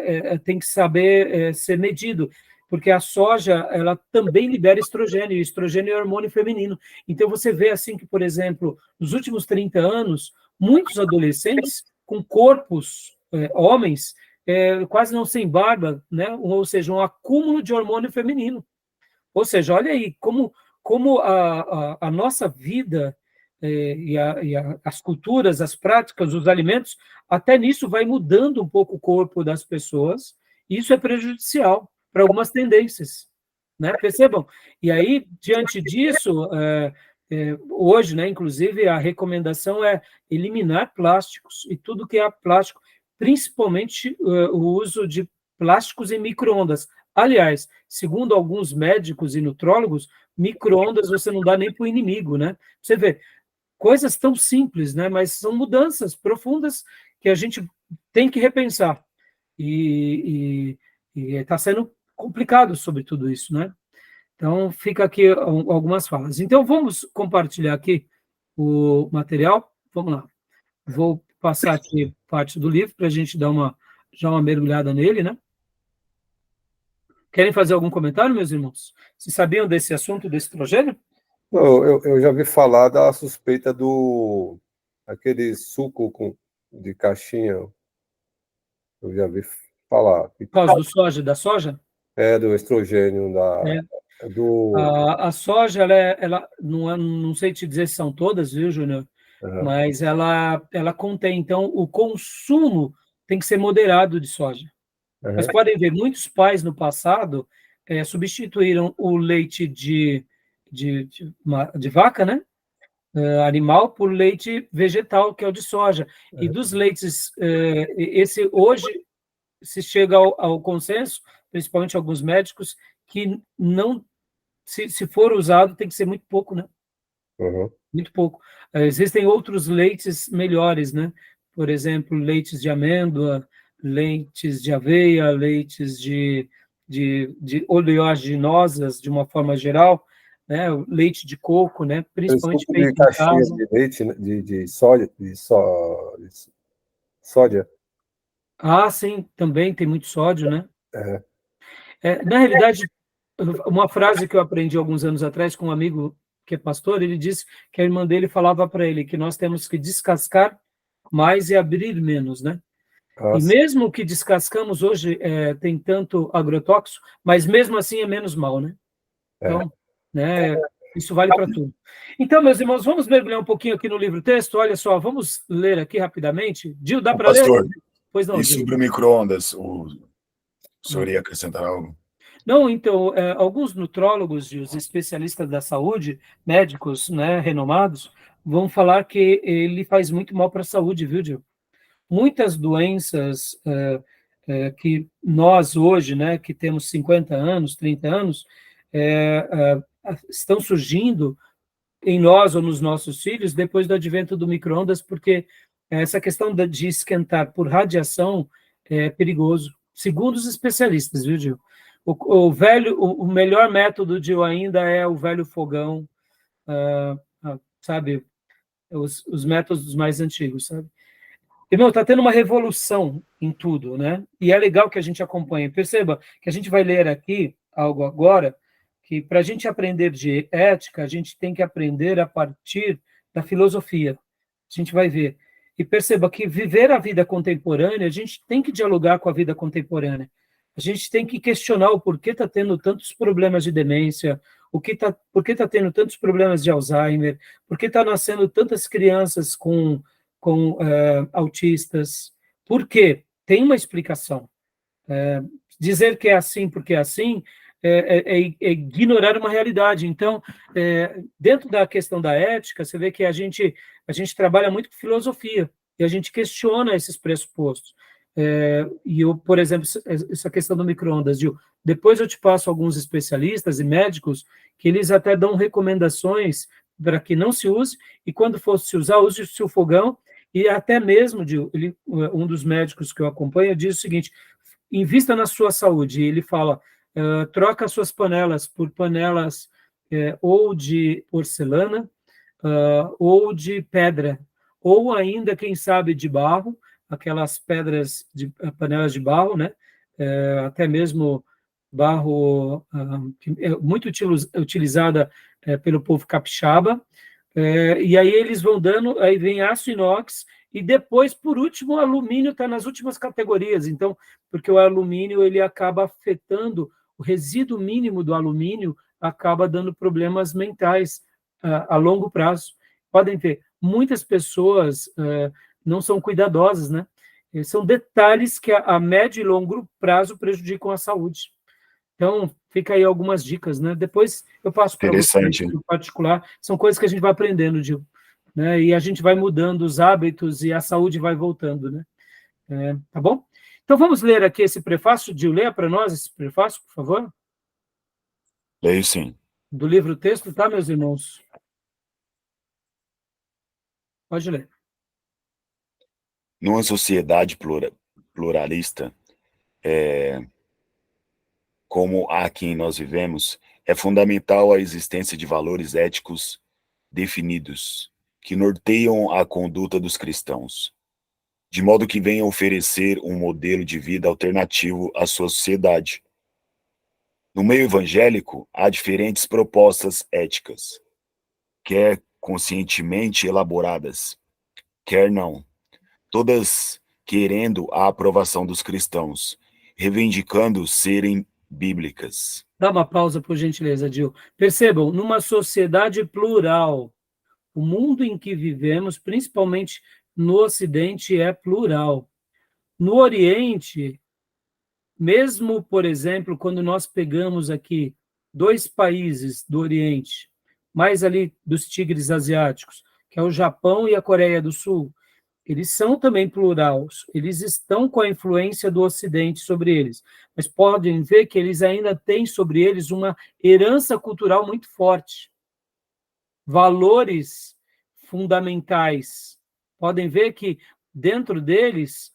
tem que saber ser medido, porque a soja ela também libera estrogênio, e estrogênio é hormônio feminino. Então, você vê assim que, por exemplo, nos últimos 30 anos, muitos adolescentes com corpos, homens, quase não sem barba, né? Ou seja, um acúmulo de hormônio feminino. Ou seja, olha aí como a nossa vida as culturas, as práticas, os alimentos, até nisso vai mudando um pouco o corpo das pessoas, e isso é prejudicial para algumas tendências, né? Percebam? E aí, diante disso, hoje, né, inclusive, a recomendação é eliminar plásticos e tudo que é plástico, principalmente o uso de plásticos em micro-ondas. Aliás, segundo alguns médicos e nutrólogos, micro-ondas você não dá nem para o inimigo, né? Você vê, coisas tão simples, né? Mas são mudanças profundas que a gente tem que repensar. E está sendo complicado sobre tudo isso, né? Então, fica aqui algumas falas. Então, vamos compartilhar aqui o material. Vamos lá. Vou passar aqui parte do livro para a gente dar já uma mergulhada nele, né? Querem fazer algum comentário, meus irmãos? Vocês sabiam desse assunto, desse estrogênio? Não, eu já vi falar da suspeita aquele suco de caixinha. Eu já vi falar. Por causa do soja, da soja? Do estrogênio, A soja, ela não sei te dizer se são todas, viu, Júnior? Mas ela contém, então, o consumo tem que ser moderado de soja. Vocês podem ver, muitos pais no passado substituíram o leite de vaca, né? Animal, por leite vegetal, que é o de soja. E dos leites, esse hoje se chega ao consenso, principalmente alguns médicos, que não, se for usado, tem que ser muito pouco, né? Muito pouco. Existem outros leites melhores, né? Por exemplo, leites de amêndoa, leites de aveia, leites de oleaginosas, de uma forma geral, né? Leite de coco, né? Principalmente feito em casa. De leite, né? de soja, sódia. Ah, sim, também tem muito sódio, né? Na realidade, uma frase que eu aprendi alguns anos atrás com um amigo que é pastor, ele disse que a irmã dele falava para ele que nós temos que descascar mais e abrir menos, né? E mesmo que descascamos hoje tem tanto agrotóxico, mas mesmo assim é menos mal, né? Então, né, isso vale para tudo. Então, meus irmãos, vamos mergulhar um pouquinho aqui no livro-texto. Olha só, vamos ler aqui rapidamente. Gil, dá para ler? Pois não, e Gil. Sobre o micro-ondas, o senhor ia acrescentar algo? Não, então, alguns nutrólogos e os especialistas da saúde, médicos, né, renomados, vão falar que ele faz muito mal para a saúde, viu, Gil? Muitas doenças que nós hoje, né, que temos 50 anos, 30 anos, estão surgindo em nós ou nos nossos filhos depois do advento do micro-ondas, porque essa questão de esquentar por radiação é perigoso, segundo os especialistas, viu, Gil? O melhor método, Gil, ainda é o velho fogão, sabe? Os métodos mais antigos, sabe? Irmão, está tendo uma revolução em tudo, né? E é legal que a gente acompanhe. Perceba que a gente vai ler aqui algo agora, que para a gente aprender de ética, a gente tem que aprender a partir da filosofia. A gente vai ver. E perceba que viver a vida contemporânea, a gente tem que dialogar com a vida contemporânea. A gente tem que questionar o porquê está tendo tantos problemas de demência, por que está tendo tantos problemas de Alzheimer, por que está nascendo tantas crianças com autistas. Por quê? Tem uma explicação. Dizer que é assim porque é assim é ignorar uma realidade. Então, dentro da questão da ética, você vê que a gente trabalha muito com filosofia e a gente questiona esses pressupostos. E eu, por exemplo, essa questão do micro-ondas, Gil, depois eu te passo alguns especialistas e médicos que eles até dão recomendações para que não se use, e quando for se usar, use-se o fogão, e até mesmo, Gil, um dos médicos que eu acompanho diz o seguinte: invista na sua saúde. E ele fala, troca as suas panelas por panelas ou de porcelana, ou de pedra, ou ainda, quem sabe, de barro, aquelas pedras, panelas de barro, né? Até mesmo barro, que é muito utilizada pelo povo capixaba, e aí eles vão dando, aí vem aço inox, e depois, por último, o alumínio está nas últimas categorias, então, porque o alumínio ele acaba afetando, o resíduo mínimo do alumínio acaba dando problemas mentais a longo prazo. Podem ver, muitas pessoas não são cuidadosas, né? São detalhes que a médio e longo prazo prejudicam a saúde. Então, fica aí algumas dicas, né? Depois eu passo para vocês Interessante. no particular. São coisas que a gente vai aprendendo, Gil, né? E a gente vai mudando os hábitos e a saúde vai voltando, né? Tá bom? Então, vamos ler aqui esse prefácio. Gil, leia para nós esse prefácio, por favor. Leio sim. Do livro texto, tá, meus irmãos? Pode ler. Numa sociedade pluralista, como a que nós vivemos, é fundamental a existência de valores éticos definidos, que norteiam a conduta dos cristãos, de modo que venham oferecer um modelo de vida alternativo à sua sociedade. No meio evangélico, há diferentes propostas éticas, quer conscientemente elaboradas, quer não, todas querendo a aprovação dos cristãos, reivindicando serem bíblicas. Dá uma pausa, por gentileza, Gil. Percebam, numa sociedade plural, o mundo em que vivemos, principalmente no Ocidente, é plural. No Oriente, mesmo, por exemplo, quando nós pegamos aqui 2 países do Oriente, mais ali dos tigres asiáticos, que é o Japão e a Coreia do Sul, eles são também plurais, eles estão com a influência do Ocidente sobre eles, mas podem ver que eles ainda têm sobre eles uma herança cultural muito forte, valores fundamentais. Podem ver que dentro deles,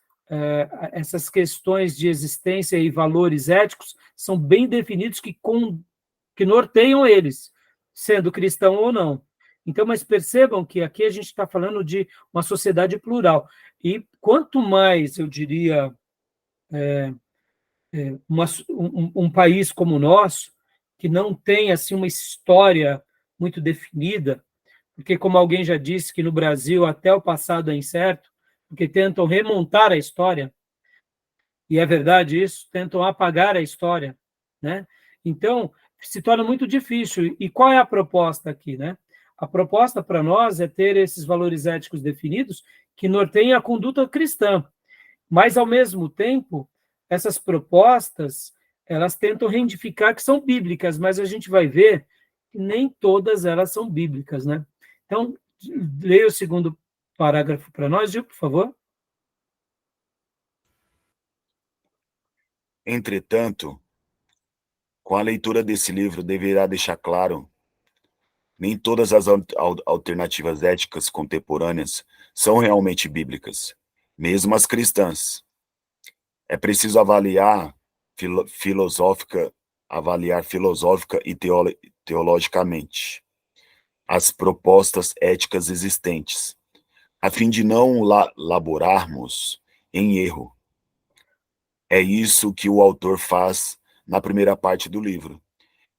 essas questões de existência e valores éticos são bem definidos que norteiam eles, sendo cristão ou não. Então, mas percebam que aqui a gente está falando de uma sociedade plural. E quanto mais, eu diria, um país como o nosso, que não tem assim uma história muito definida, porque, como alguém já disse, que no Brasil até o passado é incerto, porque tentam remontar a história, e é verdade isso, tentam apagar a história, né? Então, se torna muito difícil. E qual é a proposta aqui, né? A proposta para nós é ter esses valores éticos definidos que norteiem a conduta cristã. Mas, ao mesmo tempo, essas propostas, elas tentam reivindicar que são bíblicas, mas a gente vai ver que nem todas elas são bíblicas, né? Então, leia o segundo parágrafo para nós, Gil, por favor. Entretanto, com a leitura desse livro deverá deixar claro, nem todas as alternativas éticas contemporâneas são realmente bíblicas, mesmo as cristãs. É preciso avaliar filosófica e teologicamente as propostas éticas existentes, a fim de não laborarmos em erro. É isso que o autor faz na primeira parte do livro.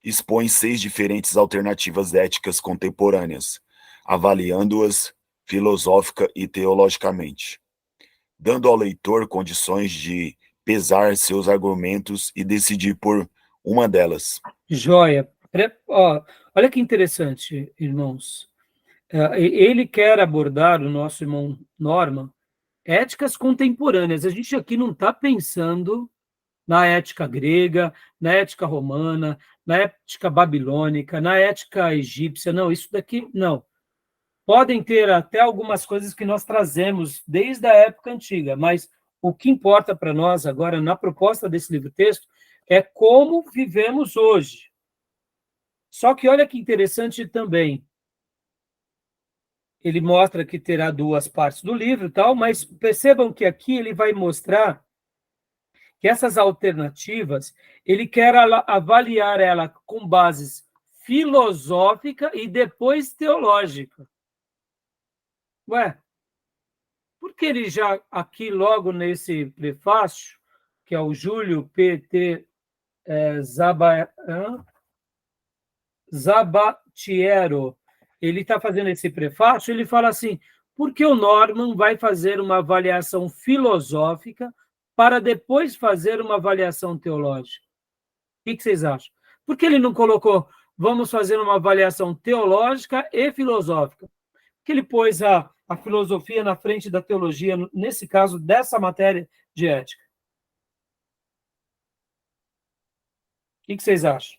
Expõe 6 diferentes alternativas éticas contemporâneas, avaliando-as filosófica e teologicamente, dando ao leitor condições de pesar seus argumentos e decidir por uma delas. Joia. Olha que interessante, irmãos. Ele quer abordar, o nosso irmão Norman, éticas contemporâneas. A gente aqui não está pensando na ética grega, na ética romana, na ética babilônica, na ética egípcia. Não, isso daqui não. Podem ter até algumas coisas que nós trazemos desde a época antiga, mas o que importa para nós agora, na proposta desse livro-texto, é como vivemos hoje. Só que olha que interessante também. Ele mostra que terá 2 partes do livro e tal, mas percebam que aqui ele vai mostrar que essas alternativas, ele quer avaliar ela com bases filosófica e depois teológica. Ué, por que ele já aqui logo nesse prefácio, que é o Júlio P.T. Zabatiero, ele está fazendo esse prefácio, ele fala assim, por que o Norman vai fazer uma avaliação filosófica para depois fazer uma avaliação teológica? O que vocês acham? Por que ele não colocou vamos fazer uma avaliação teológica e filosófica. Que ele pôs a filosofia na frente da teologia, nesse caso, dessa matéria de ética. O que vocês acham?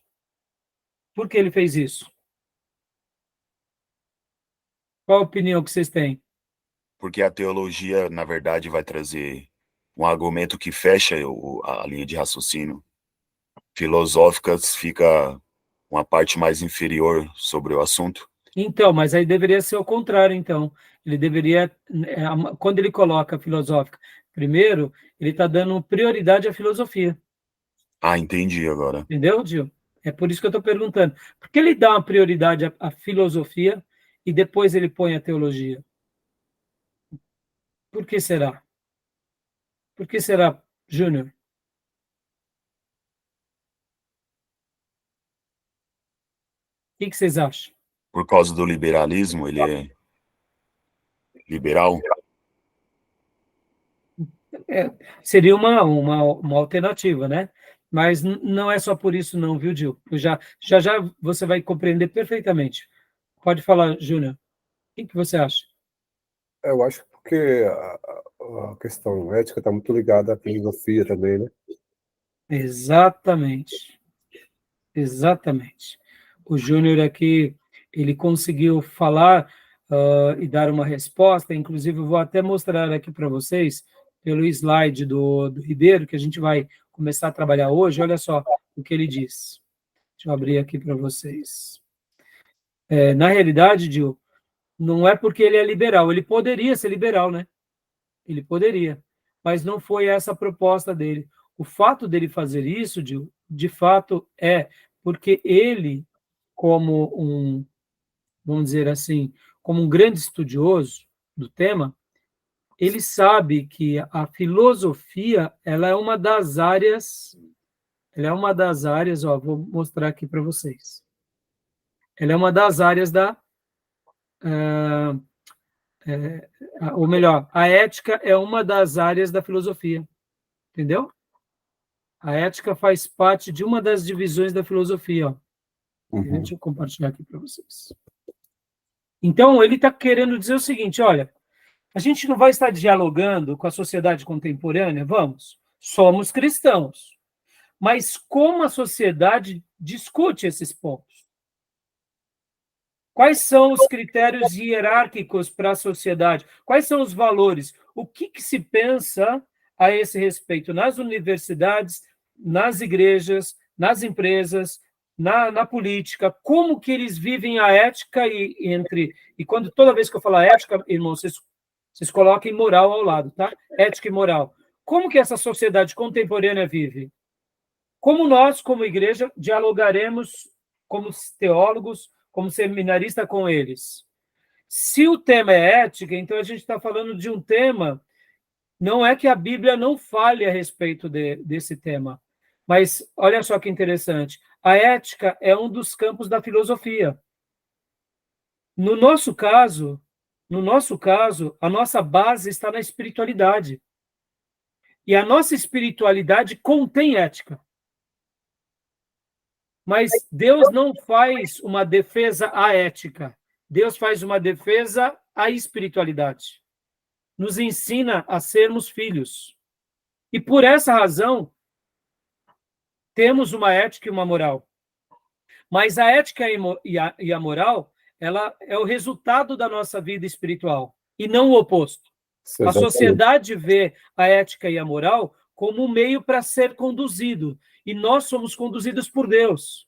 Por que ele fez isso? Qual a opinião que vocês têm? Porque a teologia, na verdade, vai trazer um argumento que fecha a linha de raciocínio. Filosóficas fica uma parte mais inferior sobre o assunto. Então, mas aí deveria ser o contrário, então. Ele deveria, quando ele coloca filosófica primeiro, ele está dando prioridade à filosofia. Ah, entendi agora. Entendeu, Gil? É por isso que eu estou perguntando. Por que ele dá uma prioridade à filosofia e depois ele põe a teologia? Por que será? Por que será, Júnior? O que vocês acham? Por causa do liberalismo, ele é liberal? Seria uma alternativa, né? Mas não é só por isso não, viu, Gil? Já você vai compreender perfeitamente. Pode falar, Júnior. O que você acha? Eu acho porque a questão ética está muito ligada à filosofia também, né? Exatamente. Exatamente. O Júnior aqui, ele conseguiu falar e dar uma resposta, inclusive eu vou até mostrar aqui para vocês, pelo slide do Ribeiro, que a gente vai começar a trabalhar hoje, olha só o que ele diz. Deixa eu abrir aqui para vocês. Na realidade, Gil, não é porque ele é liberal, ele poderia ser liberal, né? Ele poderia, mas não foi essa a proposta dele. O fato dele fazer isso, Gil, de fato, é porque ele, como vamos dizer assim, como um grande estudioso do tema, ele sabe que a filosofia, ela é uma das áreas, ó, vou mostrar aqui para vocês. Ela é uma das áreas ou melhor, a ética é uma das áreas da filosofia, entendeu? A ética faz parte de uma das divisões da filosofia, ó. Uhum. Deixa eu compartilhar aqui para vocês. Então, ele está querendo dizer o seguinte, olha, a gente não vai estar dialogando com a sociedade contemporânea? Vamos. Somos cristãos. Mas como a sociedade discute esses pontos? Quais são os critérios hierárquicos para a sociedade? Quais são os valores? O que se pensa a esse respeito nas universidades, nas igrejas, nas empresas, na política? Como que eles vivem a ética e quando toda vez que eu falar ética, irmãos, vocês coloquem moral ao lado, tá? Ética e moral. Como que essa sociedade contemporânea vive? Como nós, como igreja, dialogaremos como teólogos, como seminarista com eles? Se o tema é ética, então a gente está falando de um tema, não é que a Bíblia não fale a respeito desse tema, mas olha só que interessante, a ética é um dos campos da filosofia. No nosso caso, a nossa base está na espiritualidade. E a nossa espiritualidade contém ética. Mas Deus não faz uma defesa à ética. Deus faz uma defesa à espiritualidade. Nos ensina a sermos filhos. E por essa razão, temos uma ética e uma moral. Mas a ética e a moral, ela é o resultado da nossa vida espiritual, e não o oposto. A sociedade vê a ética e a moral como um meio para ser conduzido, e nós somos conduzidos por Deus.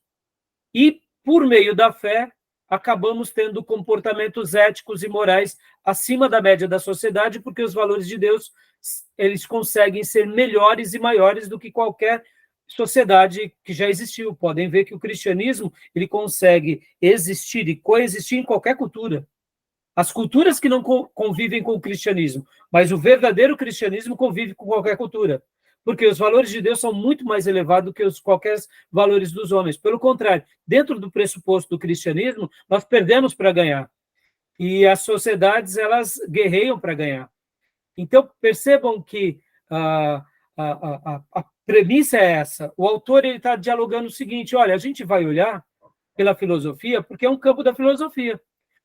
E, por meio da fé, acabamos tendo comportamentos éticos e morais acima da média da sociedade, porque os valores de Deus, eles conseguem ser melhores e maiores do que qualquer sociedade que já existiu. Podem ver que o cristianismo, ele consegue existir e coexistir em qualquer cultura. As culturas que não convivem com o cristianismo, mas o verdadeiro cristianismo convive com qualquer cultura, porque os valores de Deus são muito mais elevados do que os qualquer valores dos homens. Pelo contrário, dentro do pressuposto do cristianismo, nós perdemos para ganhar. E as sociedades, elas guerreiam para ganhar. Então, percebam que a premissa é essa. O autor está dialogando o seguinte, olha, a gente vai olhar pela filosofia, porque é um campo da filosofia.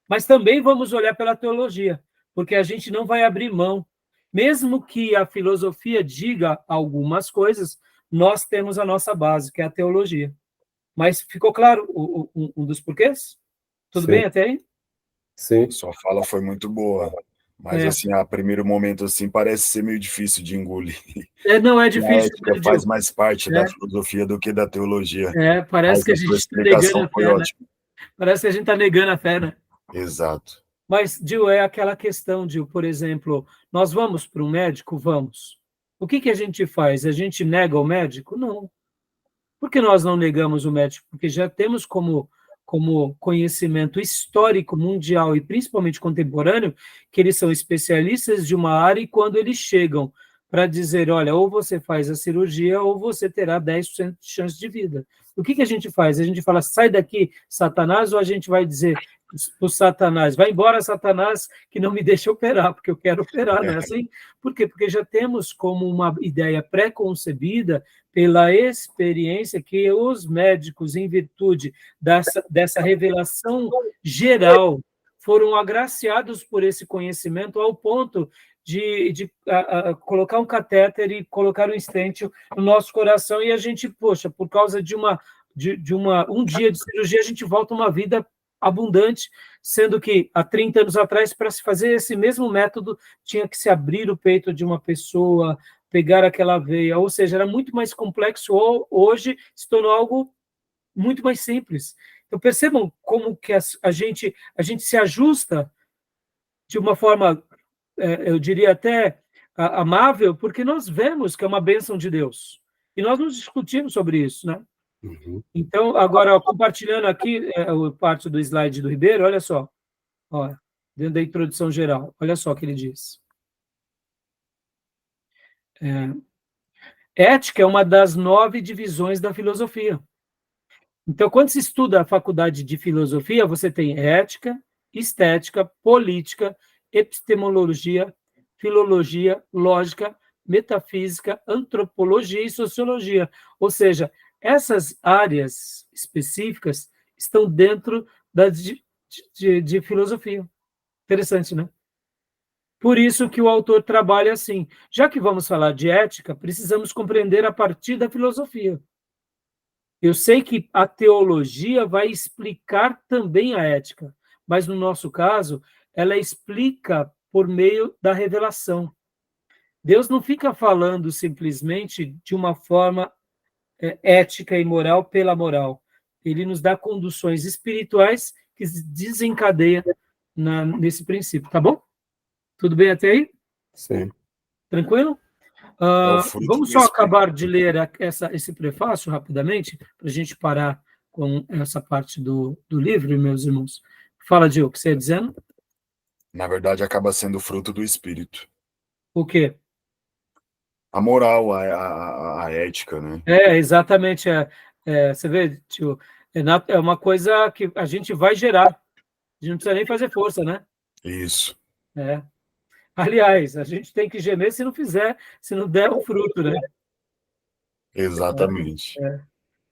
Mas também vamos olhar pela teologia, porque a gente não vai abrir mão. Mesmo que a filosofia diga algumas coisas, nós temos a nossa base, que é a teologia. Mas ficou claro um dos porquês? Tudo Sim. bem até aí? Sim. Sua fala foi muito boa. Mas, assim, a primeiro momento, assim, parece ser meio difícil de engolir. Não é A difícil. ética faz mais parte da filosofia do que da teologia. Parece Mas que a a sua gente está negando explicação a foi fé, né? ótima. Parece que a gente está negando a fé, né? Exato. Mas, Gil, é aquela questão, Gil, por exemplo, nós vamos para um médico? Vamos. O que a gente faz? A gente nega o médico? Não. Por que nós não negamos o médico? Porque já temos como conhecimento histórico, mundial e principalmente contemporâneo, que eles são especialistas de uma área e quando eles chegam para dizer, olha, ou você faz a cirurgia ou você terá 10% de chance de vida. O que a gente faz? A gente fala, sai daqui, Satanás, ou a gente vai dizer para o Satanás, vai embora, Satanás, que não me deixa operar, porque eu quero operar, não é assim? Por quê? Porque já temos como uma ideia pré-concebida pela experiência que os médicos, em virtude dessa revelação geral, foram agraciados por esse conhecimento ao ponto de colocar um catéter e colocar um stent no nosso coração e a gente, poxa, por causa de um dia de cirurgia, a gente volta a uma vida abundante, sendo que há 30 anos atrás, para se fazer esse mesmo método, tinha que se abrir o peito de uma pessoa, pegar aquela veia, ou seja, era muito mais complexo, hoje se tornou algo muito mais simples. Então, percebam como que a gente se ajusta de uma forma, eu diria até amável, porque nós vemos que é uma bênção de Deus. E nós nos discutimos sobre isso, né? Uhum. Então, agora, compartilhando aqui parte do slide do Ribeiro, olha só, dentro da introdução geral, olha só o que ele diz. Ética é uma das 9 divisões da filosofia. Então, quando se estuda a faculdade de filosofia, você tem ética, estética, política, epistemologia, filologia, lógica, metafísica, antropologia e sociologia. Ou seja, essas áreas específicas estão dentro de filosofia. Interessante, né? Por isso que o autor trabalha assim. Já que vamos falar de ética, precisamos compreender a partir da filosofia. Eu sei que a teologia vai explicar também a ética, mas no nosso caso, ela explica por meio da revelação. Deus não fica falando simplesmente de uma forma ética e moral pela moral. Ele nos dá conduções espirituais que desencadeiam nesse princípio, tá bom? Tudo bem até aí? Sim. Tranquilo? Vamos só acabar de ler esse prefácio rapidamente, para a gente parar com essa parte do livro, meus irmãos. Fala, Gil, o que você ia dizendo? Na verdade, acaba sendo fruto do espírito. O quê? A moral, a ética, né? Exatamente. Você vê, tio, é uma coisa que a gente vai gerar. A gente não precisa nem fazer força, né? Isso. Aliás, a gente tem que gemer se não der o fruto, né? Exatamente.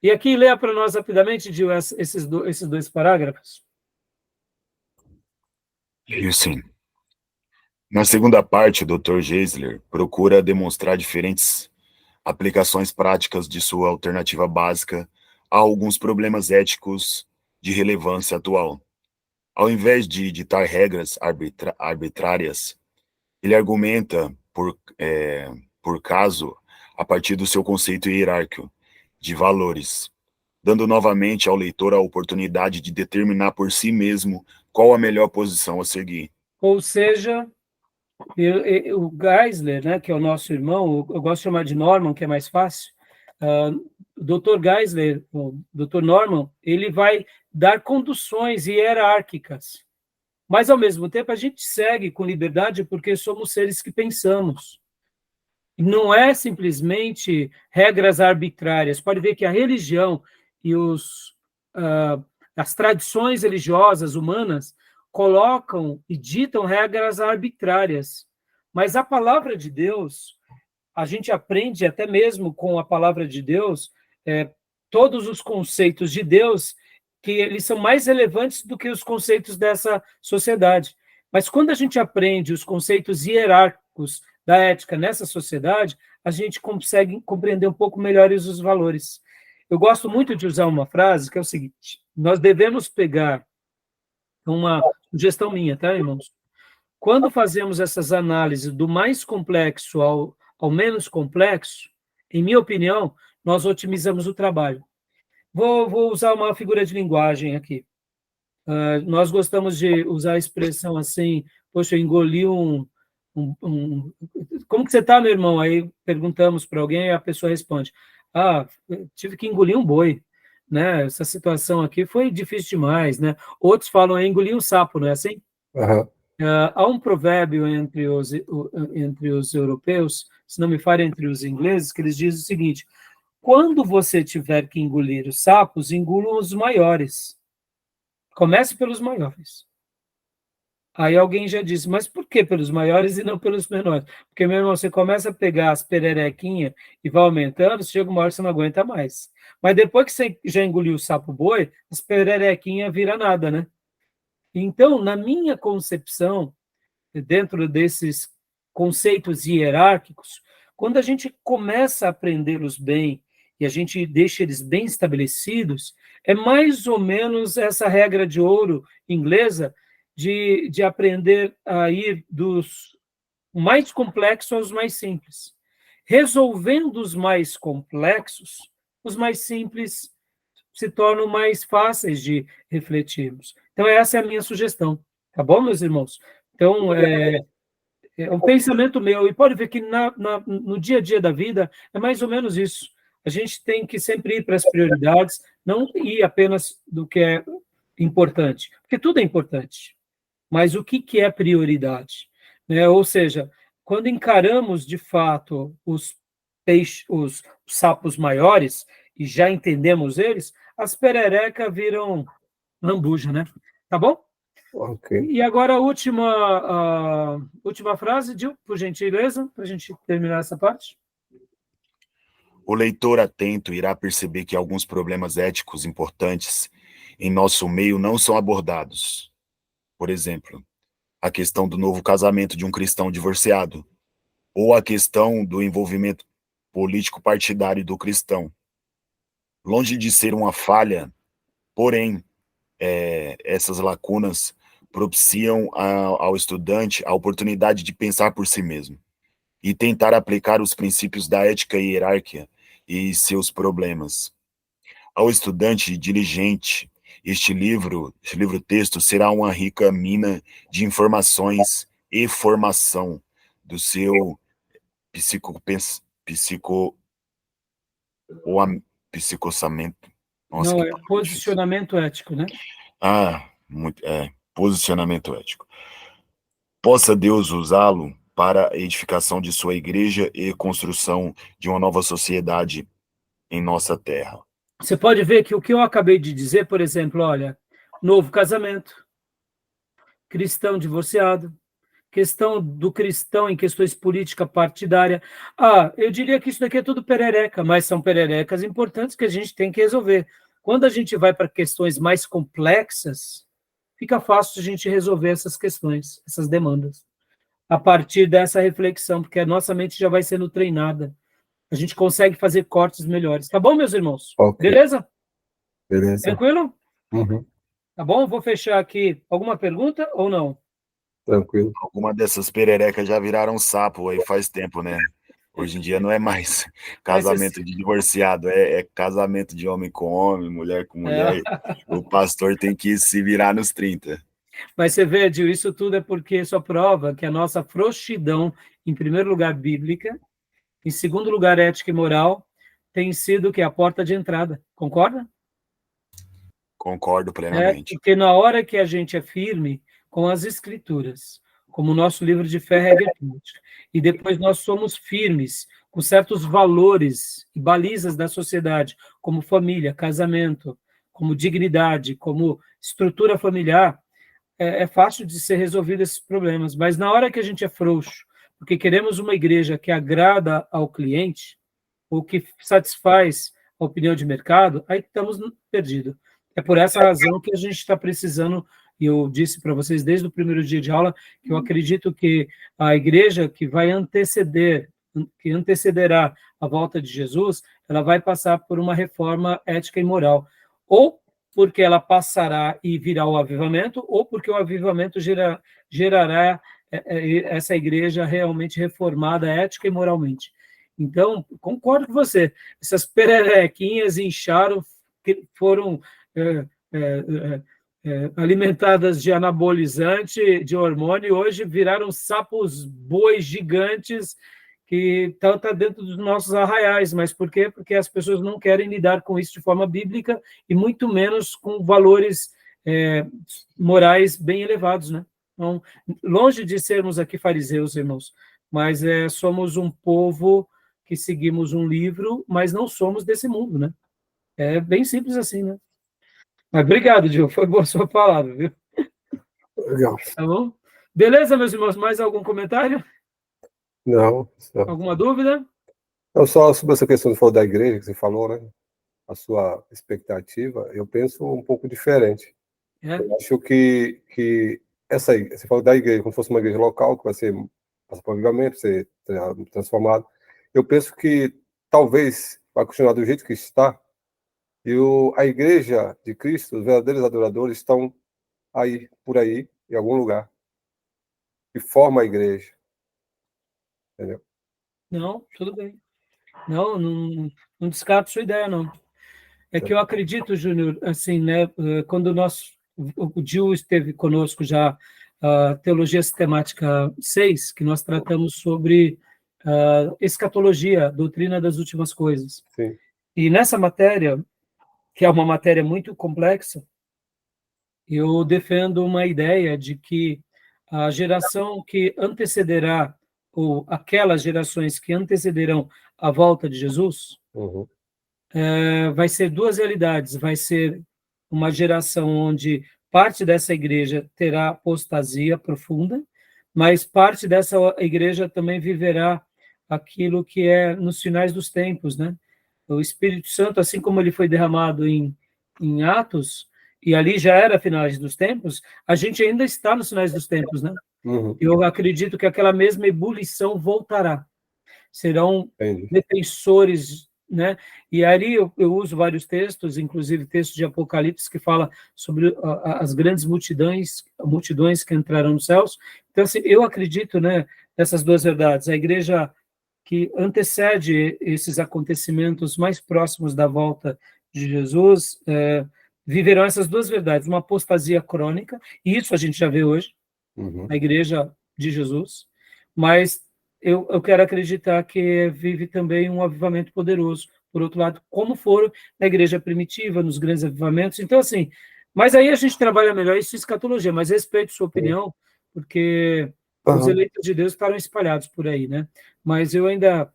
E aqui, leia para nós rapidamente, Gil, esses 2 parágrafos. E sim. Na segunda parte, o Dr. Geisler procura demonstrar diferentes aplicações práticas de sua alternativa básica a alguns problemas éticos de relevância atual. Ao invés de ditar regras arbitrárias, ele argumenta por caso a partir do seu conceito hierárquico de valores, dando novamente ao leitor a oportunidade de determinar por si mesmo qual a melhor posição a seguir. Ou seja, o Geisler, né, que é o nosso irmão, eu gosto de chamar de Norman, que é mais fácil, o Dr. Geisler, o Dr. Norman, ele vai dar conduções hierárquicas, mas, ao mesmo tempo, a gente segue com liberdade porque somos seres que pensamos. Não é simplesmente regras arbitrárias. Pode ver que a religião e as tradições religiosas humanas colocam e ditam regras arbitrárias. Mas a palavra de Deus, a gente aprende até mesmo com a palavra de Deus, todos os conceitos de Deus, que eles são mais relevantes do que os conceitos dessa sociedade. Mas quando a gente aprende os conceitos hierárquicos da ética nessa sociedade, a gente consegue compreender um pouco melhores os valores. Eu gosto muito de usar uma frase que é o seguinte: nós devemos pegar uma sugestão minha, tá, irmãos? Quando fazemos essas análises do mais complexo ao menos complexo, em minha opinião, nós otimizamos o trabalho. Vou usar uma figura de linguagem aqui. Nós gostamos de usar a expressão assim, poxa, eu engoli como que você está, meu irmão? Aí perguntamos para alguém e a pessoa responde, tive que engolir um boi, né? Essa situação aqui foi difícil demais, né? Outros falam, engoli um sapo, não é assim? Aham. Há um provérbio entre os europeus, se não me falha, entre os ingleses, que eles dizem o seguinte: quando você tiver que engolir os sapos, engulam os maiores. Comece pelos maiores. Aí alguém já disse, mas por que pelos maiores e não pelos menores? Porque, meu irmão, você começa a pegar as pererequinhas e vai aumentando, chega uma hora que você não aguenta mais. Mas depois que você já engoliu o sapo boi, as pererequinhas vira nada, né? Então, na minha concepção, dentro desses conceitos hierárquicos, quando a gente começa a aprendê-los bem e a gente deixa eles bem estabelecidos, é mais ou menos essa regra de ouro inglesa de aprender a ir dos mais complexos aos mais simples. Resolvendo os mais complexos, os mais simples se tornam mais fáceis de refletirmos. Então, essa é a minha sugestão. Tá bom, meus irmãos? Então, é um pensamento meu. E pode ver que no dia a dia da vida é mais ou menos isso. A gente tem que sempre ir para as prioridades, não ir apenas do que é importante. Porque tudo é importante. Mas o que é prioridade? Né? Ou seja, quando encaramos, de fato, os sapos maiores, e já entendemos eles, as pererecas viram lambuja, né? Tá bom? Ok. E agora a última frase, Gil, por gentileza, para a gente terminar essa parte. O leitor atento irá perceber que alguns problemas éticos importantes em nosso meio não são abordados. Por exemplo, a questão do novo casamento de um cristão divorciado, ou a questão do envolvimento político partidário do cristão. Longe de ser uma falha, porém, essas lacunas propiciam ao estudante a oportunidade de pensar por si mesmo e tentar aplicar os princípios da ética e hierarquia e seus problemas. Ao estudante diligente, este livro-texto será uma rica mina de informações e formação do seu psicossamento. Nossa, Não, é posicionamento ético, né? Posicionamento ético. Possa Deus usá-lo para a edificação de sua igreja e construção de uma nova sociedade em nossa terra. Você pode ver que o que eu acabei de dizer, por exemplo, olha, novo casamento, cristão divorciado, questão do cristão em questões política partidária. Eu diria que isso daqui é tudo perereca, mas são pererecas importantes que a gente tem que resolver. Quando a gente vai para questões mais complexas, fica fácil a gente resolver essas questões, essas demandas, a partir dessa reflexão, porque a nossa mente já vai sendo treinada. A gente consegue fazer cortes melhores. Tá bom, meus irmãos? Ok. Beleza? Beleza. Tranquilo? Uhum. Tá bom? Vou fechar aqui. Alguma pergunta ou não? Tranquilo. Alguma dessas pererecas já viraram sapo aí faz tempo, né? Hoje em dia não é mais casamento de divorciado, é casamento de homem com homem, mulher com mulher. O pastor tem que se virar nos 30. Mas você vê, Gil, isso tudo é porque isso prova que a nossa frouxidão, em primeiro lugar, bíblica, em segundo lugar, ética e moral, tem sido que a porta de entrada. Concorda? Concordo plenamente. Porque na hora que a gente é firme com as escrituras, como o nosso livro de fé, regra e prática, e depois nós somos firmes com certos valores e balizas da sociedade, como família, casamento, como dignidade, como estrutura familiar, é fácil de ser resolvido esses problemas. Mas na hora que a gente é frouxo, porque queremos uma igreja que agrada ao cliente, ou que satisfaz a opinião de mercado, aí estamos perdidos. É por essa razão que a gente está precisando, e eu disse para vocês desde o primeiro dia de aula, que eu acredito que a igreja que vai que antecederá a volta de Jesus, ela vai passar por uma reforma ética e moral. Ou porque ela passará e virá o avivamento, ou porque o avivamento gerará essa igreja realmente reformada ética e moralmente. Então, concordo com você. Essas pererequinhas incharam, que foram alimentadas de anabolizante, de hormônio, e hoje viraram sapos bois gigantes que estão dentro dos nossos arraiais. Mas por quê? Porque as pessoas não querem lidar com isso de forma bíblica e muito menos com valores morais bem elevados, né? Então, longe de sermos aqui fariseus, irmãos, mas somos um povo que seguimos um livro, mas não somos desse mundo, né? É bem simples assim, né? Mas obrigado, Gil. Foi boa a sua palavra, viu? Legal. Tá bom? Beleza, meus irmãos? Mais algum comentário? Não. Alguma dúvida? Não, só sobre essa questão da igreja que você falou, né? A sua expectativa, eu penso um pouco diferente. Eu acho que você falou da igreja, como se fosse uma igreja local, que vai ser passar por avivamento, ser transformado. Eu penso que talvez vai continuar do jeito que está, e a igreja de Cristo, os verdadeiros adoradores, estão aí, por aí, em algum lugar, que forma a igreja. Entendeu? Não, tudo bem. Não descarto sua ideia, não. É que eu acredito, Júnior, assim, né, quando o Gil esteve conosco já, a Teologia Sistemática 6, que nós tratamos sobre escatologia, doutrina das últimas coisas. Sim. E nessa matéria, que é uma matéria muito complexa, eu defendo uma ideia de que a geração que antecederá, ou aquelas gerações que antecederão a volta de Jesus, Uhum. vai ser duas realidades. Vai ser uma geração onde parte dessa igreja terá apostasia profunda, mas parte dessa igreja também viverá aquilo que é nos finais dos tempos, né? O Espírito Santo, assim como ele foi derramado em Atos, e ali já era finais dos tempos, a gente ainda está nos finais dos tempos, né? Uhum. Eu acredito que aquela mesma ebulição voltará. Serão Entendi. defensores, né? E ali eu uso vários textos, inclusive textos de Apocalipse, que fala sobre as grandes multidões que entrarão nos céus. Então, assim, eu acredito, né, nessas duas verdades. A igreja que antecede esses acontecimentos mais próximos da volta de Jesus viverão essas duas verdades, uma apostasia crônica, e isso a gente já vê hoje, Uhum. a igreja de Jesus, mas eu quero acreditar que vive também um avivamento poderoso, por outro lado, como foram na igreja primitiva, nos grandes avivamentos. Então, assim, mas aí a gente trabalha melhor isso em escatologia, mas respeito sua opinião, porque os eleitos de Deus estarão espalhados por aí, né? Mas eu ainda,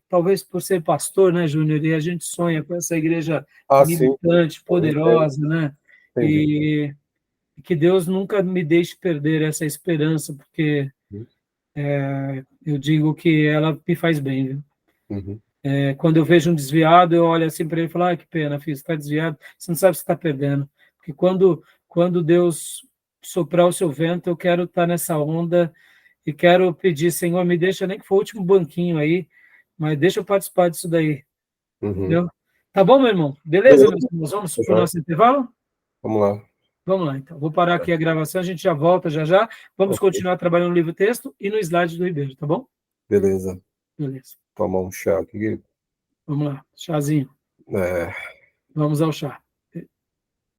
talvez por ser pastor, né, Júnior, e a gente sonha com essa igreja militante, poderosa, né? E que Deus nunca me deixe perder essa esperança, porque eu digo que ela me faz bem, viu? Uhum. Quando eu vejo um desviado, eu olho assim para ele e falo, que pena, filho, você está desviado, você não sabe se está perdendo. Porque quando Deus soprar o seu vento, eu quero estar nessa onda e quero pedir, Senhor, me deixa, nem que for o último banquinho aí, mas deixa eu participar disso daí. Uhum. Entendeu? Tá bom, meu irmão? Beleza, meus irmãos? Vamos para o nosso intervalo? Vamos lá. Vamos lá, então. Vou parar aqui a gravação, a gente já volta já. Vamos continuar trabalhando no livro-texto e no slide do Ribeiro, tá bom? Beleza. Beleza. Tomar um chá aqui. Vamos lá, chazinho. Vamos ao chá.